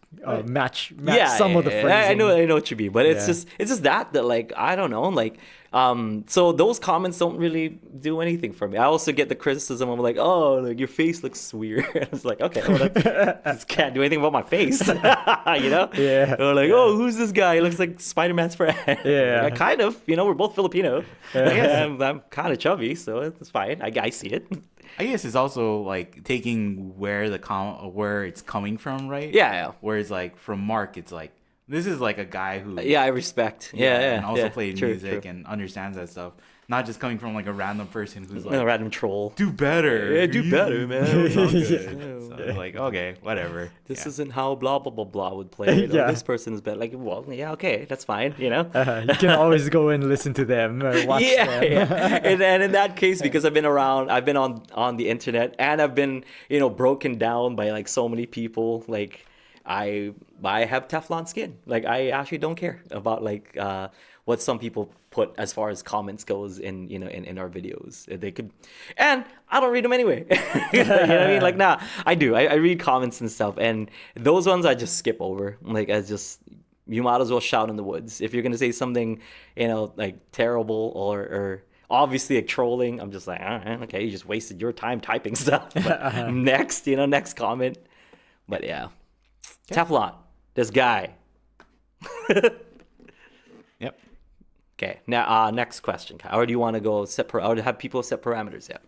Speaker 3: match some of the phrasing.
Speaker 1: I know what you mean, but it's
Speaker 3: Yeah.
Speaker 1: just that like I don't know, like so those comments don't really do anything for me. I also get the criticism. I'm like, "Oh, like your face looks weird." I was like, "Okay, well, that can't do anything about my face,"
Speaker 3: Yeah.
Speaker 1: Or like, "Oh, who's this guy? He looks like Spider-Man's friend."
Speaker 3: Yeah.
Speaker 1: Like, kind of. We're both Filipino. I'm kind of chubby, so it's fine. I see it.
Speaker 2: I guess it's also like taking where where it's coming from, right?
Speaker 1: Yeah.
Speaker 2: Whereas like from Mark, it's like this is like a guy who
Speaker 1: Yeah, I respect. Yeah.
Speaker 2: and also played
Speaker 1: True,
Speaker 2: music
Speaker 1: true.
Speaker 2: and understands that stuff. Not just coming from like a random person who's like,
Speaker 1: A random troll.
Speaker 2: do better.
Speaker 1: Yeah, do better, man.
Speaker 2: It's all good.
Speaker 1: Yeah.
Speaker 2: So it's like, okay, whatever.
Speaker 1: This
Speaker 2: Yeah.
Speaker 1: isn't how blah blah blah blah would play.
Speaker 3: Yeah.
Speaker 1: This person is better. Like, well, yeah, okay, that's fine.
Speaker 3: You can always go and listen to them, watch them.
Speaker 1: Yeah. And in that case, because I've been on the internet, and I've been broken down by like so many people. Like I have Teflon skin. Like I actually don't care about like what some people put as far as comments goes in our videos. They could, and I don't read them anyway. You know what I mean? Like, nah, I do. I read comments and stuff, and those ones I just skip over. Like you might as well shout in the woods if you're gonna say something like terrible or obviously like trolling. I'm just like, all right, okay, you just wasted your time typing stuff. But next comment. But yeah. Teflon, this guy.
Speaker 2: Yep.
Speaker 1: Okay, now next question. Or do you want to go or have people set parameters? Yeah.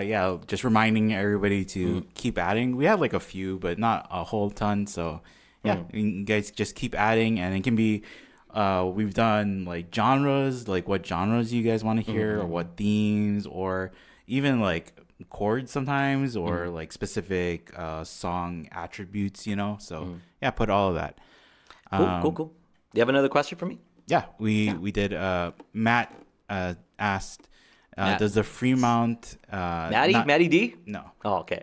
Speaker 2: Yeah, just reminding everybody to keep adding. We have like a few, but not a whole ton. So yeah, you guys just keep adding, and it can be. We've done like genres, like what genres you guys want to hear, or what themes, or even like chords sometimes, or like specific song attributes. So yeah, put all of that.
Speaker 1: Cool. Do you have another question for me?
Speaker 2: Yeah, we did. Matt asked,
Speaker 1: Matt.
Speaker 2: does the Fremont
Speaker 1: Maddie D?
Speaker 2: No.
Speaker 1: Oh, okay.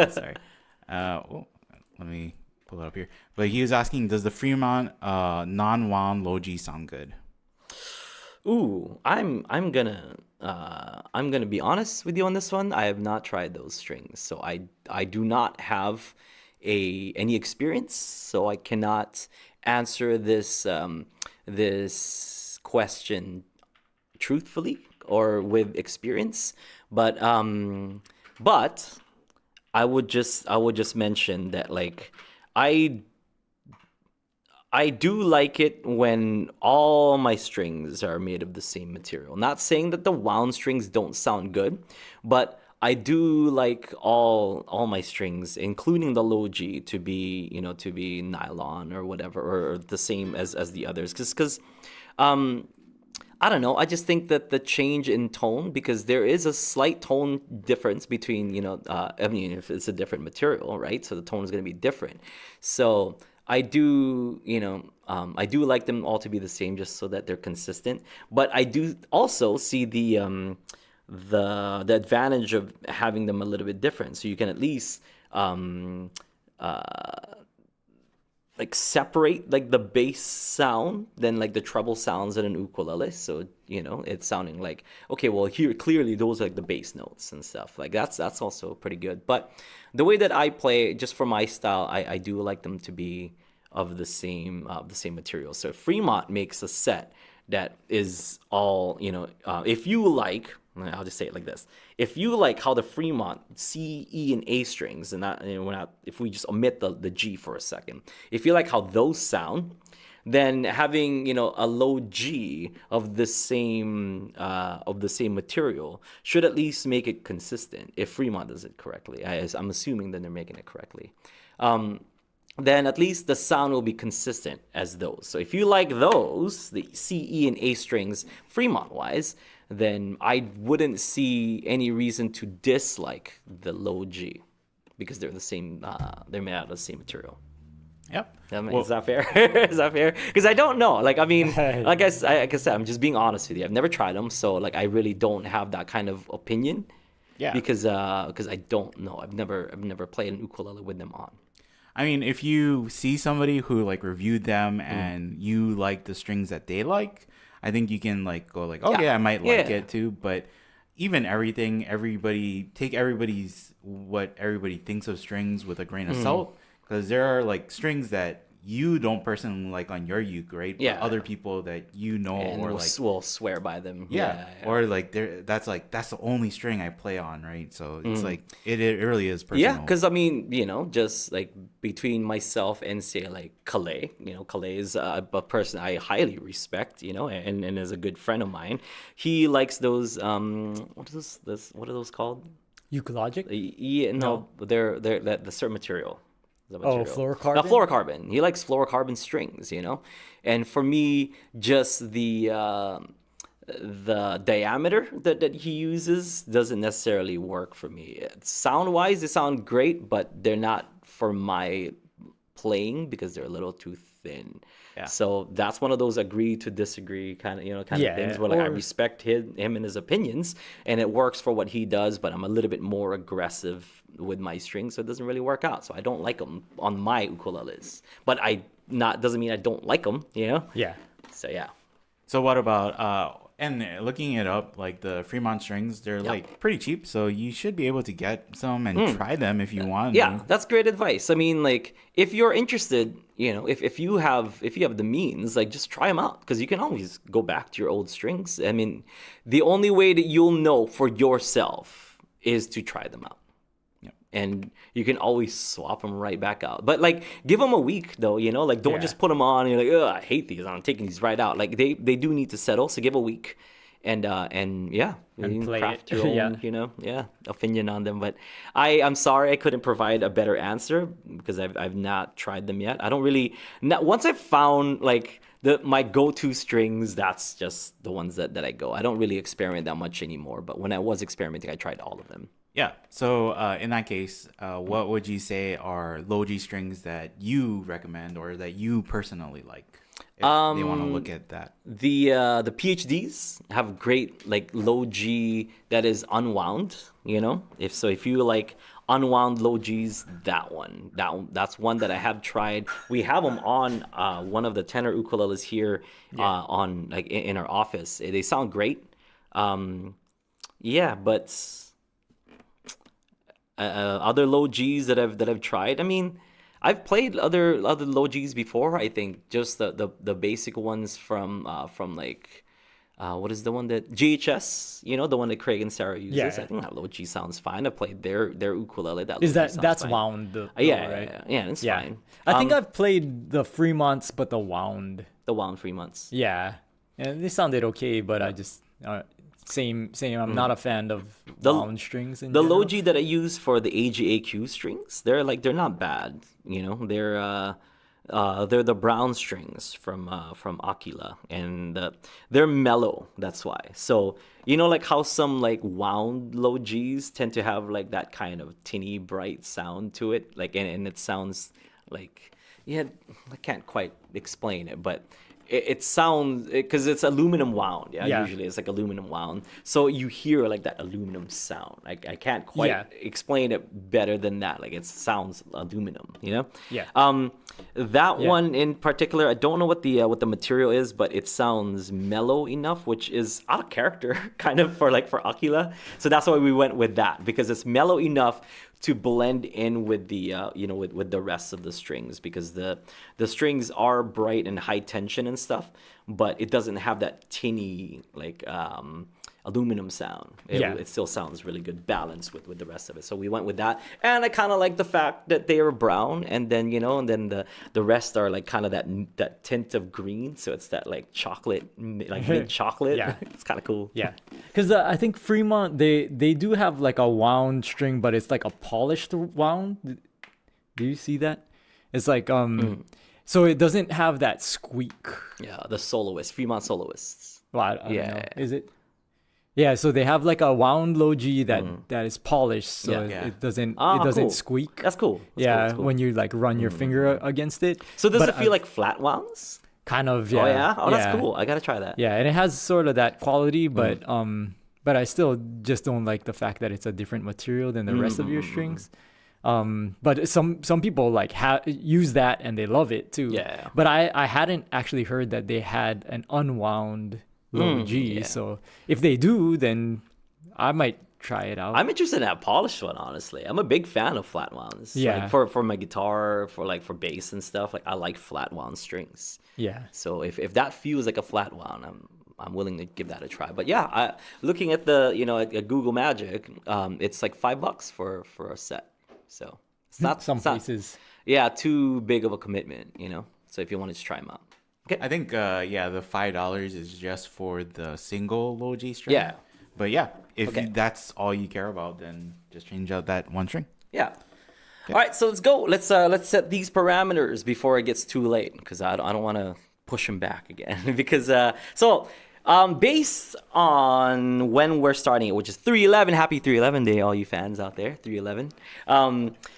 Speaker 2: Sorry. Let me pull it up here. But he was asking, does the Fremont non-wound low G sound good?
Speaker 1: Ooh, I'm gonna be honest with you on this one. I have not tried those strings, so I do not have any experience, so I cannot answer this question truthfully or with experience. But I would just mention that like I do like it when all my strings are made of the same material. Not saying that the wound strings don't sound good, but I do like all my strings, including the low G, to be nylon or whatever, or the same as the others. Because I don't know. I just think that the change in tone, because there is a slight tone difference between, I mean, if it's a different material, right? So the tone is going to be different. So I do, I do like them all to be the same, just so that they're consistent. But I do also see the advantage of having them a little bit different, so you can at least like separate like the bass sound than like the treble sounds in an ukulele. So it's sounding like, okay, well, here clearly those are like the bass notes and stuff like that's also pretty good. But the way that I play, just for my style, I do like them to be of the same material. So Fremont makes a set that is all, if you like, I'll just say it like this: if you like how the Fremont C, E, and A strings, and if we just omit the G for a second, if you like how those sound, then having a low G of the same material should at least make it consistent. If Fremont does it correctly, I'm assuming that they're making it correctly. Then at least the sound will be consistent as those. So if you like those, the C, E, and A strings, Fremont-wise, then I wouldn't see any reason to dislike the low G, because they're the same. They're made out of the same material.
Speaker 2: Yep.
Speaker 1: Is that fair? Is that fair? Because I don't know. Like, I mean, like I said, I'm just being honest with you. I've never tried them, so like I really don't have that kind of opinion.
Speaker 2: Yeah.
Speaker 1: Because I don't know. I've never played an ukulele with them on.
Speaker 2: I mean, if you see somebody who like reviewed them and you like the strings that they like, I think you can like go like, oh yeah, I might like it too. But even take what everybody thinks of strings with a grain of salt, because there are like strings that you don't personally like on your uke, right?
Speaker 1: Yeah.
Speaker 2: But other people that
Speaker 1: and
Speaker 2: or
Speaker 1: will swear by them.
Speaker 2: Yeah. Or like that's the only string I play on, right? So it's like it really is personal.
Speaker 1: Yeah, because I mean, just like between myself and say like Calais, Calais is a person I highly respect, and is a good friend of mine. He likes those what are those called?
Speaker 3: Eucologic?
Speaker 1: Yeah, no, they're the certain material.
Speaker 3: Fluorocarbon?
Speaker 1: Fluorocarbon. He likes fluorocarbon strings, and for me, just the diameter that he uses doesn't necessarily work for me. Sound wise, they sound great, but they're not for my playing because they're a little too thin.
Speaker 2: Yeah.
Speaker 1: So that's one of those agree to disagree kind of things where like I respect him and his opinions, and it works for what he does, but I'm a little bit more aggressive with my strings, so it doesn't really work out. So I don't like them on my ukuleles, but doesn't mean I don't like them,
Speaker 3: Yeah.
Speaker 1: So yeah.
Speaker 2: So what about and looking it up, like the Fremont strings, they're like pretty cheap, so you should be able to get some and try them if you want.
Speaker 1: Yeah, that's great advice. I mean, like if you're interested, if you have the means, like just try them out, because you can always go back to your old strings. I mean, the only way that you'll know for yourself is to try them out. And you can always swap them right back out. But like, give them a week though, like don't just put them on and you're like, I hate these, I'm taking these right out. Like they do need to settle, so give a week. And you can craft your own, opinion on them. But I'm sorry I couldn't provide a better answer, because I've not tried them yet. I don't really, once I've found like my go-to strings, that's just the ones that I go. I don't really experiment that much anymore. But when I was experimenting, I tried all of them.
Speaker 2: Yeah. So in that case, what would you say are low G strings that you recommend or that you personally like? If they want to look at that.
Speaker 1: The PhDs have great like low G that is unwound. If you like unwound low Gs, that's one that I have tried. We have them on one of the tenor ukuleles here on like in our office. They sound great. But other low Gs that I've tried. I mean, I've played other low Gs before. I think just the basic ones from like what is the one that GHS? You know, the one that Craig and Sarah uses.
Speaker 3: Yeah.
Speaker 1: I think that low G sounds fine. I played their ukulele.
Speaker 3: That's
Speaker 1: fine.
Speaker 3: wound? Though,
Speaker 1: Yeah,
Speaker 3: right?
Speaker 1: it's fine.
Speaker 3: I think I've played the Fremonts, but the wound.
Speaker 1: The wound 3 months.
Speaker 3: Yeah, and they sounded okay, but I just same. I'm not a fan of wound strings. In
Speaker 1: The
Speaker 3: general.
Speaker 1: low G that I use for the AGAQ strings, they're not bad. You know, they're the brown strings from Aquila, and they're mellow. That's why. So you know, like how some like wound low Gs tend to have like that kind of tinny bright sound to it, like and it sounds like I can't quite explain it, but it sounds because it's aluminum wound. Yeah, usually it's like aluminum wound. So you hear like that aluminum sound. I can't quite explain it better than that. Like it sounds aluminum. You know.
Speaker 3: Yeah.
Speaker 1: That one in particular, I don't know what the material is, but it sounds mellow enough, which is out of character kind of for Aquila. So that's why we went with that, because it's mellow enough to blend in with the with the rest of the strings, because the strings are bright and high tension and stuff, but it doesn't have that tinny like aluminum sound. It still sounds really good, balanced with the rest of it. So we went with that, and I kind of like the fact that they are brown, and then the rest are like kind of that tint of green. So it's that like chocolate, like mint chocolate.
Speaker 3: Yeah,
Speaker 1: it's kind of cool.
Speaker 3: Yeah, because I think Fremont they do have like a wound string, but it's like a polished wound. Do you see that? It's like so it doesn't have that squeak.
Speaker 1: Yeah, the soloists, Fremont soloists.
Speaker 3: Well, I don't know. Is it? Yeah, so they have like a wound low G that is polished, so it doesn't
Speaker 1: cool.
Speaker 3: squeak.
Speaker 1: That's cool. That's cool.
Speaker 3: When you like run your finger against it.
Speaker 1: So does it feel like flat wounds?
Speaker 3: Kind of, yeah.
Speaker 1: Oh yeah. Oh, that's cool. I gotta try that.
Speaker 3: Yeah, and it has sort of that quality, but I still just don't like the fact that it's a different material than the rest of your strings. But some people like use that and they love it too.
Speaker 1: Yeah.
Speaker 3: But I hadn't actually heard that they had an unwound low G. So if they do, then I might try it out.
Speaker 1: I'm interested in that polished one, honestly. I'm a big fan of flat wounds.
Speaker 3: Yeah.
Speaker 1: Like for my guitar, for bass and stuff, like I like flat wound strings.
Speaker 3: Yeah.
Speaker 1: So if that feels like a flat wound, I'm willing to give that a try. But yeah, looking at the at Google Magic, it's like $5 for a set. So it's not
Speaker 3: places.
Speaker 1: Yeah, too big of a commitment, So if you wanted to try them out. Okay.
Speaker 2: I think the $5 is just for the single low G string.
Speaker 1: Yeah.
Speaker 2: But yeah, if that's all you care about, then just change out that one string.
Speaker 1: Yeah. Okay. All right, so let's go. Let's set these parameters before it gets too late, because I don't want to push them back again. Because based on when we're starting it, which is 3/11, happy 3/11 day, all you fans out there, 3/11.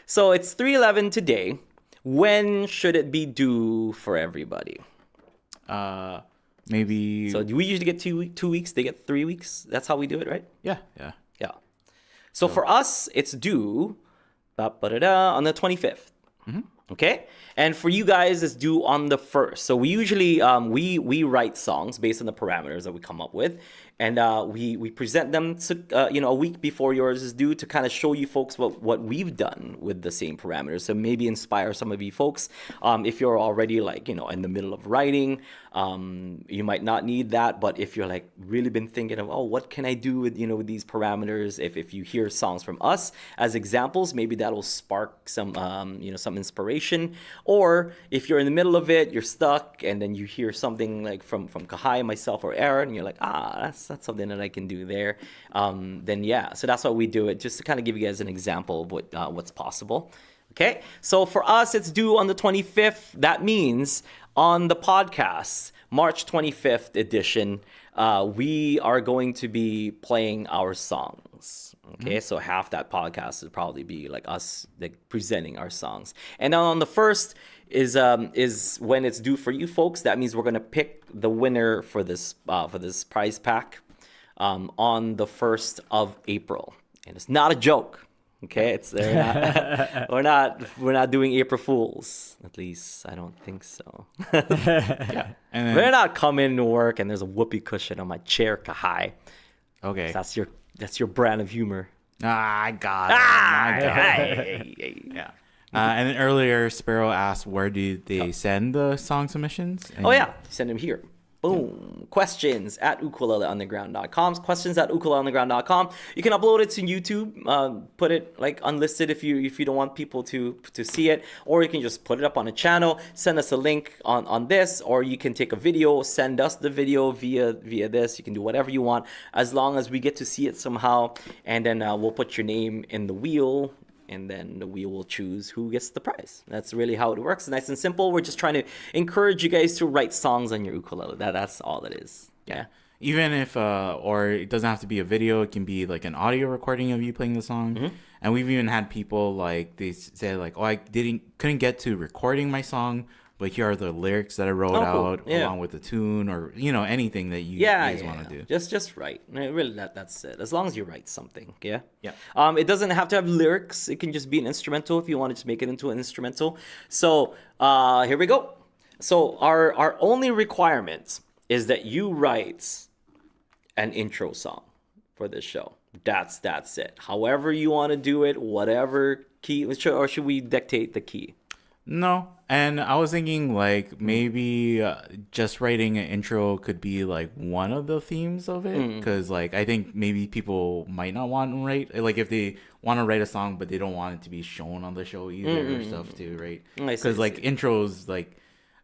Speaker 1: So it's 3/11 today. When should it be due for everybody?
Speaker 2: Maybe.
Speaker 1: So we usually get 2 weeks. They get 3 weeks. That's how we do it, right?
Speaker 2: Yeah.
Speaker 1: So for us, it's due on the 25th. Okay, and for you guys, it's due on the 1st. So we usually we write songs based on the parameters that we come up with, and we present them a week before yours is due, to kind of show you folks what we've done with the same parameters. So maybe inspire some of you folks. If you're already in the middle of writing, you might not need that. But if you're like really been thinking of, what can I do with with these parameters? If you hear songs from us as examples, maybe that'll spark some some inspiration. Or if you're in the middle of it, you're stuck, and then you hear something like from Kahai, myself, or Aaron, and you're like, that's something that I can do there. Then so that's why we do it, just to kind of give you guys an example of what's possible. Okay, so for us, it's due on the 25th. That means on the podcast, March 25th edition, we are going to be playing our songs. Okay, so half that podcast would probably be like us presenting our songs. And then on the 1st is when it's due for you folks. That means we're gonna pick the winner for this prize pack on the 1st of April. And it's not a joke. Okay, it's they're not, we're not doing April Fools. At least I don't think so.
Speaker 2: Yeah. And then,
Speaker 1: They're not coming to work and there's a whoopee cushion on my chair, Kahai.
Speaker 2: okay.
Speaker 1: That's your brand of humor.
Speaker 2: I got it. My God.
Speaker 1: Hey.
Speaker 2: Yeah. And then earlier, Sparrow asked, where do they send the song submissions? And
Speaker 1: Oh yeah, send them here. Boom. Questions at ukuleleunderground.com. Questions at ukuleleunderground.com. You can upload it to YouTube. Put it like unlisted if you don't want people to see it, or you can just put it up on a channel. Send us a link on this, or you can take a video. Send us the video via this. You can do whatever you want as long as we get to see it somehow, and then we'll put your name in the wheel. And then the wheel will choose who gets the prize. That's really how it works. Nice and simple. We're just trying to encourage you guys to write songs on your ukulele. That's all it is. Yeah.
Speaker 2: even if or it doesn't have to be a video, it can be like an audio recording of you playing the song.
Speaker 1: Mm-hmm.
Speaker 2: And we've even had people like they say like, oh, I couldn't get to recording my song, but here are the lyrics that I wrote out along with the tune, or anything that you guys want to do.
Speaker 1: Just write. Really, that's it. As long as you write something, yeah.
Speaker 2: Yeah.
Speaker 1: It doesn't have to have lyrics. It can just be an instrumental if you want to just make it into an instrumental. So here we go. So our only requirement is that you write an intro song for this show. That's it. However you want to do it, whatever key, or should we dictate the key?
Speaker 2: No, and I was thinking like maybe just writing an intro could be like one of the themes of it, because like I think maybe people might not want to write, like if they want to write a song but they don't want it to be shown on the show either or stuff too, right? Because like intros, like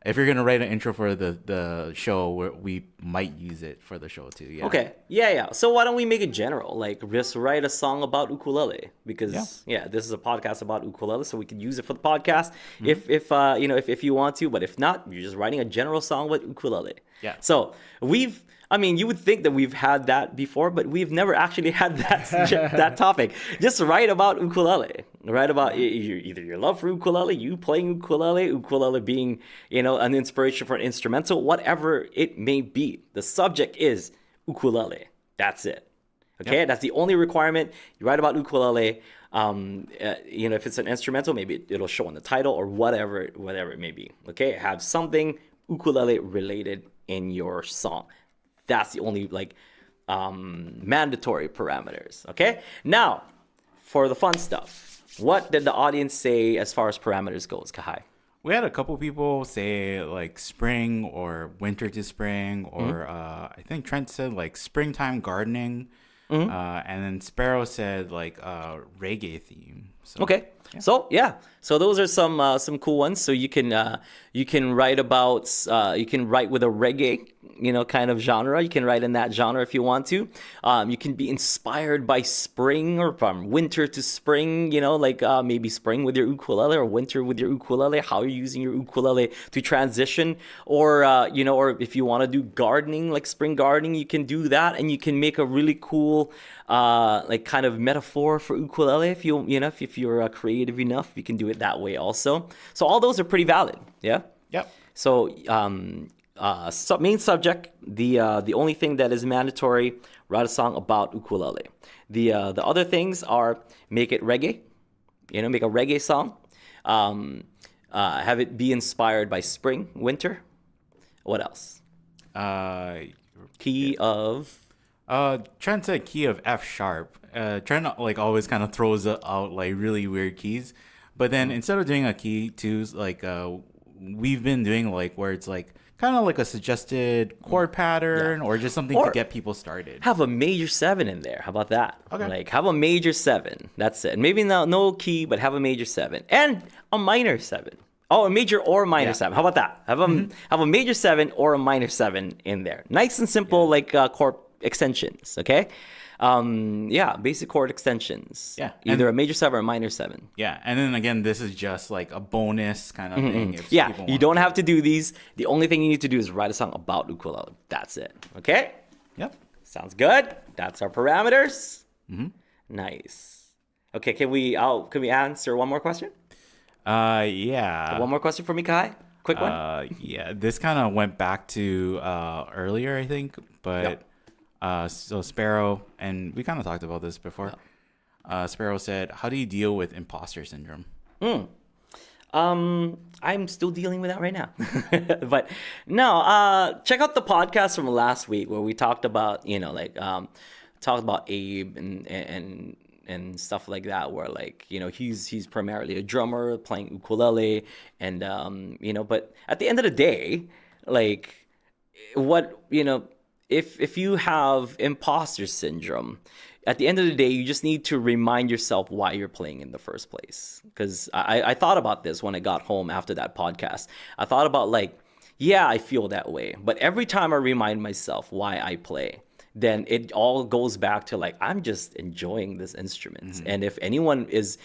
Speaker 2: if you're gonna write an intro for the show, we might use it for the show too. Yeah.
Speaker 1: Okay. Yeah. So why don't we make it general? Like just write a song about ukulele, because this is a podcast about ukulele, so we can use it for the podcast if you want to. But if not, you're just writing a general song with ukulele.
Speaker 2: Yeah.
Speaker 1: So you would think that we've had that before, but we've never actually had that topic. Just write about ukulele. Write about either your love for ukulele, you playing ukulele being, an inspiration for an instrumental, whatever it may be. The subject is ukulele. That's it. Okay, That's the only requirement. You write about ukulele. If it's an instrumental, maybe it'll show in the title or whatever it may be. Okay, have something ukulele related in your song. That's the only mandatory parameters. Okay, now for the fun stuff. What did the audience say as far as parameters goes, Kahai?
Speaker 2: We had a couple people say like spring or winter to spring, or I think Trent said like springtime gardening, and then Sparrow said like reggae theme. So,
Speaker 1: okay. Yeah. So those are some cool ones. So you can write about you can write with a reggae kind of genre. You can write in that genre if you want to. You can be inspired by spring, or from winter to spring. Maybe spring with your ukulele or winter with your ukulele. How you're using your ukulele to transition, or or if you want to do gardening, like spring gardening, you can do that, and you can make a really cool kind of metaphor for ukulele if if you're creative enough, you can do it that way also. So all those are pretty valid. Yeah.
Speaker 2: Yep.
Speaker 1: So main subject, the only thing that is mandatory, write a song about ukulele. The other things are make it reggae, make a reggae song, have it be inspired by spring, winter. What else? Key of.
Speaker 2: Trent said key of F sharp. Trent always kind of throws out like really weird keys, but then instead of doing a key twos, we've been doing where it's kind of like a suggested chord pattern, or just something to get people started.
Speaker 1: Have a major 7 in there. How about that?
Speaker 2: Okay.
Speaker 1: Have a major 7. That's it. Maybe no key, but have a major 7 and a minor 7. Oh, a major or a minor 7. How about that? Have a major 7 or a minor 7 in there. Nice and simple, chord extensions. Okay. Basic chord extensions.
Speaker 2: Yeah.
Speaker 1: Either a major 7 or a minor 7.
Speaker 2: Yeah. And then again, this is just like a bonus kind of thing. If
Speaker 1: You don't have to do these. The only thing you need to do is write a song about ukulele. That's it. Okay?
Speaker 2: Yep.
Speaker 1: Sounds good. That's our parameters. Nice. Okay, can we answer one more question?
Speaker 2: Yeah.
Speaker 1: One more question for me, Kai? Quick one?
Speaker 2: Yeah. This kind of went back to earlier, I think, but so Sparrow, and we kind of talked about this before. Sparrow said, "How do you deal with imposter syndrome?"
Speaker 1: I'm still dealing with that right now. But no, check out the podcast from last week where we talked about, talked about Abe and stuff like that, where like, he's primarily a drummer playing ukulele and but at the end of the day, like what, if you have imposter syndrome, at the end of the day, you just need to remind yourself why you're playing in the first place. Because I thought about this when I got home after that podcast. I thought about like, yeah, I feel that way. But every time I remind myself why I play, then it all goes back to like, I'm just enjoying this instrument. Mm-hmm. And if anyone is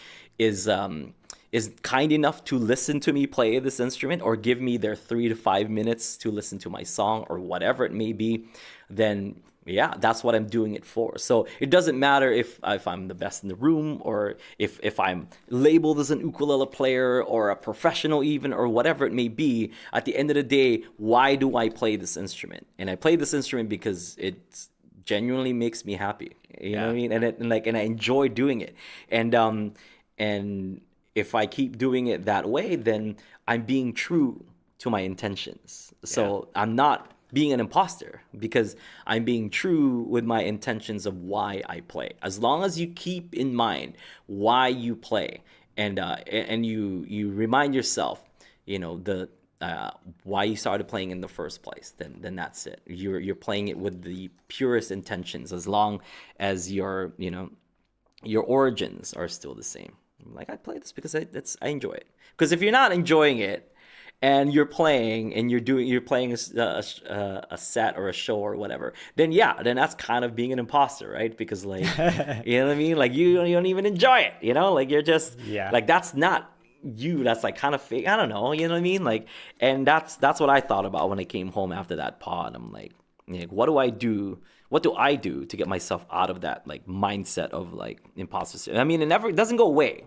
Speaker 1: kind enough to listen to me play this instrument or give me their 3 to 5 minutes to listen to my song or whatever it may be, then yeah, that's what I'm doing it for. So it doesn't matter if I'm the best in the room or if I'm labeled as an ukulele player or a professional even or whatever it may be. At the end of the day, why do I play this instrument? And I play this instrument because it genuinely makes me happy. You know what I mean? And I enjoy doing it. And if I keep doing it that way, then I'm being true to my intentions. So I'm not being an imposter because I'm being true with my intentions of why I play. As long as you keep in mind why you play and you remind yourself, why you started playing in the first place, then that's it. You're playing it with the purest intentions as long as your origins are still the same. Like, I play this because I enjoy it. Because if you're not enjoying it, and you're playing and you're playing a set or a show or whatever, then that's kind of being an imposter, right? Because like, you know what I mean? Like you don't even enjoy it, like you're just like, that's not you. That's like kind of fake. I don't know. You know what I mean? Like, and that's what I thought about when I came home after that pod. I'm like, what do I do? What do I do to get myself out of that like mindset of like imposter? I mean, it doesn't go away,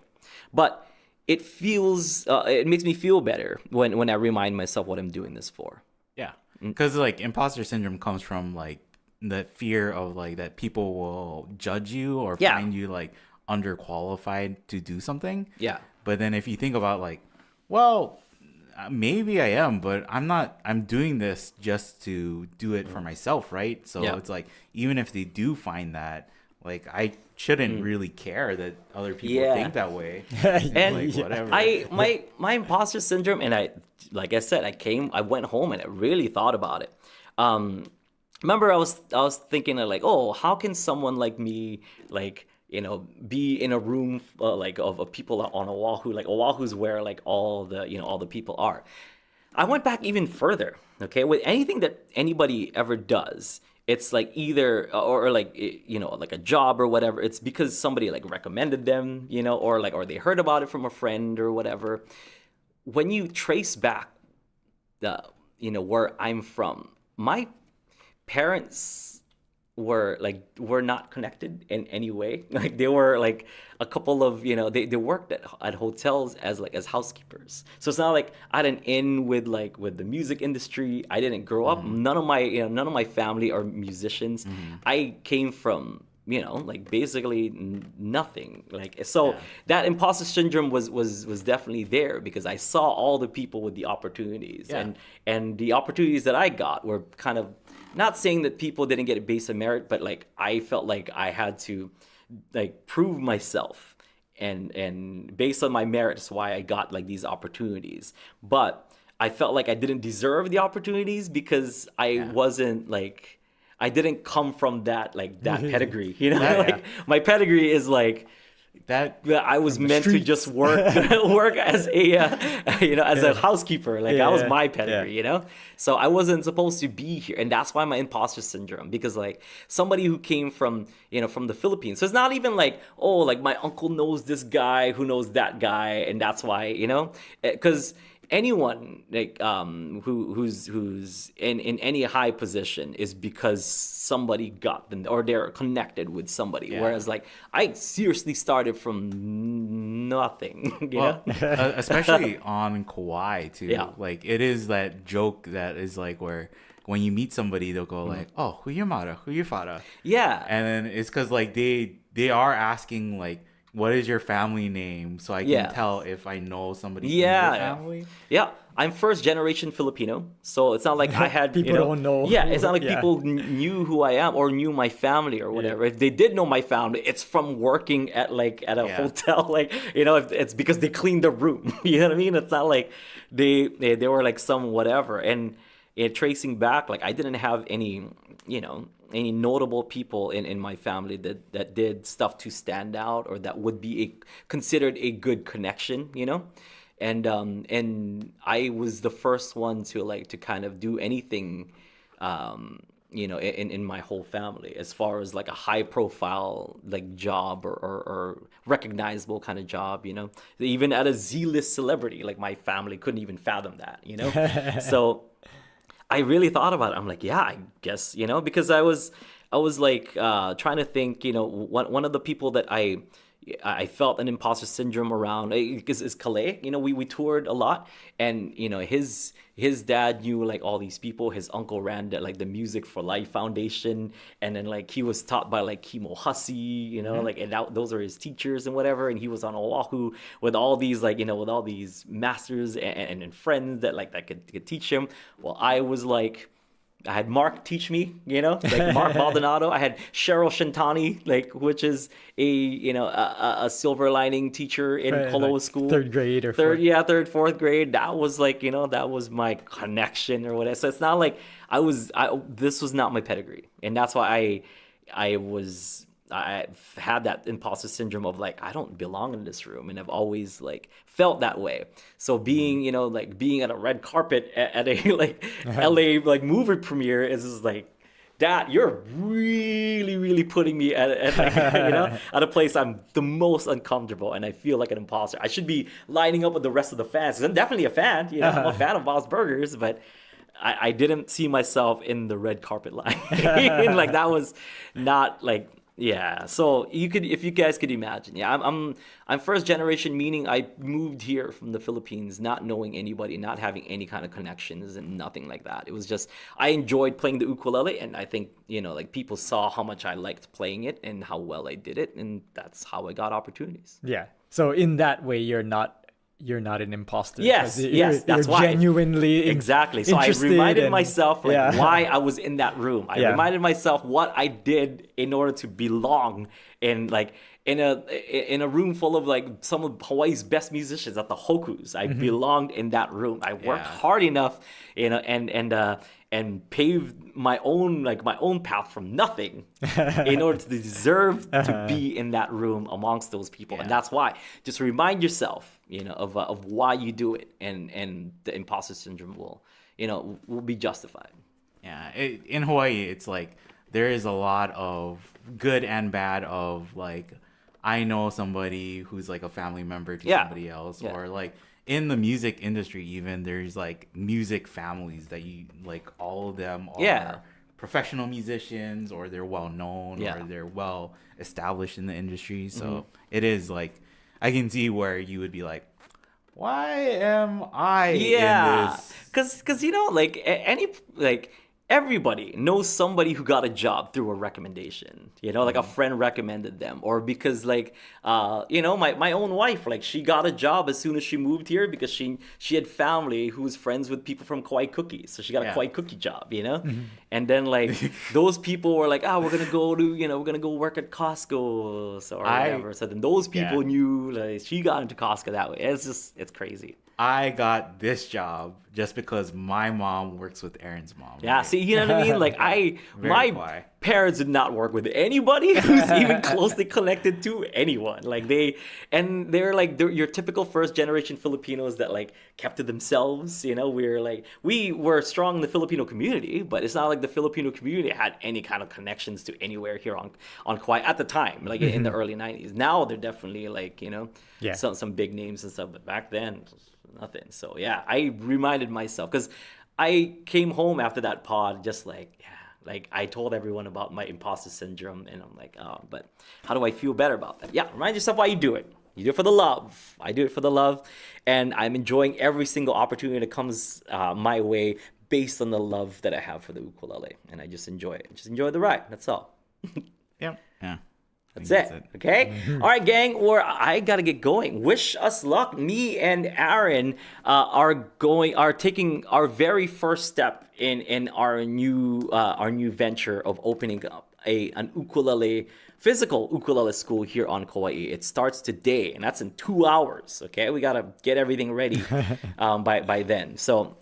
Speaker 1: but it feels, it makes me feel better when I remind myself what I'm doing this for.
Speaker 2: Yeah, because like imposter syndrome comes from like the fear of like that people will judge you or find you like underqualified to do something. Yeah. But then if you think about like, well, maybe I am, but I'm not. I'm doing this just to do it for myself, right? So it's like, even if they do find that, like, I shouldn't really care that other people think that way.
Speaker 1: And
Speaker 2: like, whatever.
Speaker 1: My imposter syndrome, and like I said, I went home and I really thought about it. Remember I was thinking like, oh, how can someone like me like, be in a room like of people on Oahu, like Oahu's where like all the people are. I went back even further. Okay, with anything that anybody ever does, it's like either or like like a job or whatever. It's because somebody like recommended them, or they heard about it from a friend or whatever. When you trace back, where I'm from, my parents were not connected in any way. Like they were like a couple of they worked at hotels as housekeepers. So it's not like I had an in with the music industry. I didn't grow up. None of my family are musicians. I came from basically nothing. That imposter syndrome was definitely there because I saw all the people with the opportunities and the opportunities that I got were kind of, not saying that people didn't get it based on merit, but like I felt like I had to like prove myself and based on my merits why I got like these opportunities. But I felt like I didn't deserve the opportunities because I wasn't like, I didn't come from that pedigree, my pedigree is like that I was meant to just work as a housekeeper. That was my pedigree, So I wasn't supposed to be here, and that's why my imposter syndrome. Because like somebody who came from from the Philippines, so it's not even like, oh, like my uncle knows this guy who knows that guy, and that's why because anyone who's in any high position is because somebody got them or they're connected with somebody. Whereas like I seriously started from nothing.
Speaker 2: Especially on Kauai too. Like it is that joke that is like where when you meet somebody they'll go like, oh, who your mara, who your fara. And then it's because like they are asking like what is your family name, so I can
Speaker 1: Yeah.
Speaker 2: tell if I know somebody in
Speaker 1: Yeah,
Speaker 2: your family.
Speaker 1: yeah. I'm first generation Filipino, so it's not like I had
Speaker 3: People don't know.
Speaker 1: Yeah, it's not like
Speaker 3: Yeah.
Speaker 1: people knew who I am or knew my family or whatever. If they did know my family, it's from working at a
Speaker 2: Yeah.
Speaker 1: hotel. Like if it's because they cleaned the room. You know what I mean? It's not like they were like some whatever. And tracing back, like I didn't have any notable people in my family that did stuff to stand out or that would be considered a good connection, and I was the first one to kind of do anything, in my whole family as far as like a high profile like job or recognizable kind of job, even at a Z-list celebrity, like my family couldn't even fathom that, so I really thought about it. I'm like, yeah, I guess, because I was like trying to think, one of the people that I felt an imposter syndrome around is Calais. We toured a lot, and his dad knew like all these people. His uncle ran the Music for Life Foundation, and then like he was taught by like Kimo Hussey, like and those are his teachers and whatever. And he was on Oahu with all these with all these masters and friends that could teach him. Well, I had Mark teach me, like Mark Maldonado. I had Cheryl Shintani, which is a silver lining teacher in Koloa
Speaker 3: like
Speaker 1: school.
Speaker 3: Third grade or
Speaker 1: third, fourth grade. That was that was my connection or whatever. So it's not like this was not my pedigree. And that's why I had that imposter syndrome of like, I don't belong in this room. And I've always felt that way. So being, being at a red carpet at a LA movie premiere is just like, Dad, you're really, really putting me at at a place I'm the most uncomfortable, and I feel like an imposter. I should be lining up with the rest of the fans. 'Cause I'm definitely a fan, I'm a fan of Bob's Burgers, but I didn't see myself in the red carpet line. That was not yeah. So if you guys could imagine, yeah, I'm first generation, meaning I moved here from the Philippines, not knowing anybody, not having any kind of connections and nothing like that. It was just, I enjoyed playing the ukulele, and I think, people saw how much I liked playing it and how well I did it, and that's how I got opportunities.
Speaker 3: Yeah. So in that way, you're not an imposter.
Speaker 1: Yes, that's
Speaker 3: you're
Speaker 1: why.
Speaker 3: Genuinely
Speaker 1: Exactly. So I
Speaker 3: interested
Speaker 1: reminded myself why I was in that room. I
Speaker 3: Yeah.
Speaker 1: reminded myself what I did in order to belong in in a room full of some of Hawaii's best musicians at the Hokus. I belonged in that room. I worked hard enough, and paved my own path from nothing in order to deserve to be in that room amongst those people. And that's why, just remind yourself, of why you do it, and the imposter syndrome will be justified.
Speaker 2: Yeah, in Hawaii, it's like there is a lot of good and bad of I know somebody who's like a family member to somebody else, or in the music industry, even there's music families that you all of them are professional musicians, or they're well known, or they're well established in the industry. So it is I can see where you would be like, why am I in this?
Speaker 1: Because everybody knows somebody who got a job through a recommendation, a friend recommended them, or because my own wife, she got a job as soon as she moved here because she had family who was friends with people from Kauai Cookies, so she got a Kauai Cookie job, and then those people were like, we're gonna go to we're gonna go work at Costco, or whatever. So then those people knew she got into Costco that way. It's crazy.
Speaker 2: I got this job just because my mom works with Aaron's mom.
Speaker 1: Yeah, see, you know what I mean? My parents did not work with anybody who's even closely connected to anyone. They're your typical first generation Filipinos that kept to themselves. We were strong in the Filipino community, but it's not like the Filipino community had any kind of connections to anywhere here on Kauai at the time, in the early 90s. Now they're definitely some big names and stuff, but back then nothing. So yeah, I reminded myself, because I came home after that pod just I told everyone about my imposter syndrome, and I'm like, but how do I feel better about that? Yeah, remind yourself why you do it. You do it for the love. I do it for the love, and I'm enjoying every single opportunity that comes my way based on the love that I have for the ukulele, and I just enjoy it. Just enjoy the ride. That's all.
Speaker 2: Yeah.
Speaker 1: That's it. Okay. All right, gang. Or I gotta get going. Wish us luck. Me and Aaron are taking our very first step in our new venture of opening up an physical ukulele school here on Kauai. It starts today, and that's in 2 hours. Okay, we gotta get everything ready by then. So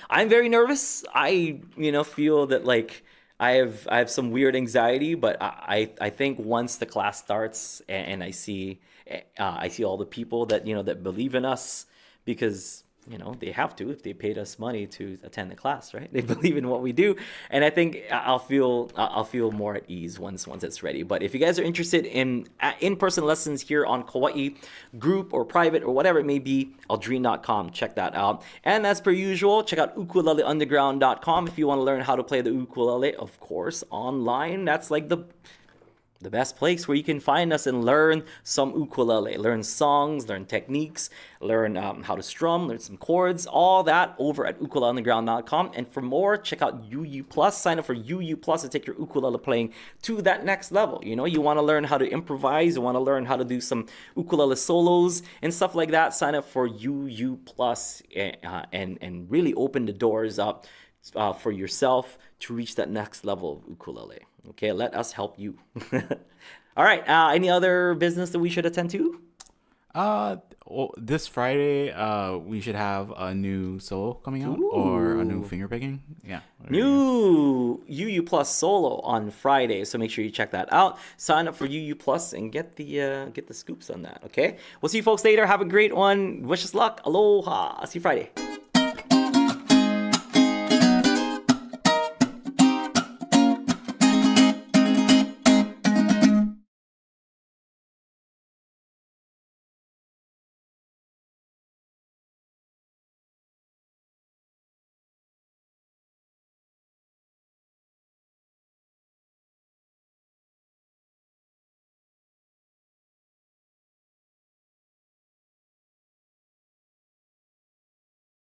Speaker 1: I'm very nervous. I feel that like I have some weird anxiety, but I think once the class starts and I see all the people that that believe in us, because they have to if they paid us money to attend the class, right? They believe in what we do, and I think I'll feel more at ease once it's ready. But if you guys are interested in in-person lessons here on Kauai, group or private or whatever it may be, Aldrine.com, check that out. And as per usual, check out ukuleleunderground.com if you want to learn how to play the ukulele, of course, online. That's like the best place where you can find us and learn some ukulele, learn songs, learn techniques, learn how to strum, learn some chords, all that over at ukuleleunderground.com. And for more, check out UU Plus. Sign up for UU Plus to take your ukulele playing to that next level. You want to learn how to improvise, you want to learn how to do some ukulele solos and stuff like that. Sign up for UU Plus and really open the doors up for yourself to reach that next level of ukulele. Okay, let us help you. All right, any other business that we should attend to?
Speaker 2: This Friday, we should have a new solo coming out. Ooh. Or a new finger picking. Yeah.
Speaker 1: New UU Plus solo on Friday, so make sure you check that out. Sign up for UU Plus and get the scoops on that. Okay, we'll see you folks later. Have a great one. Wish us luck. Aloha. See you Friday.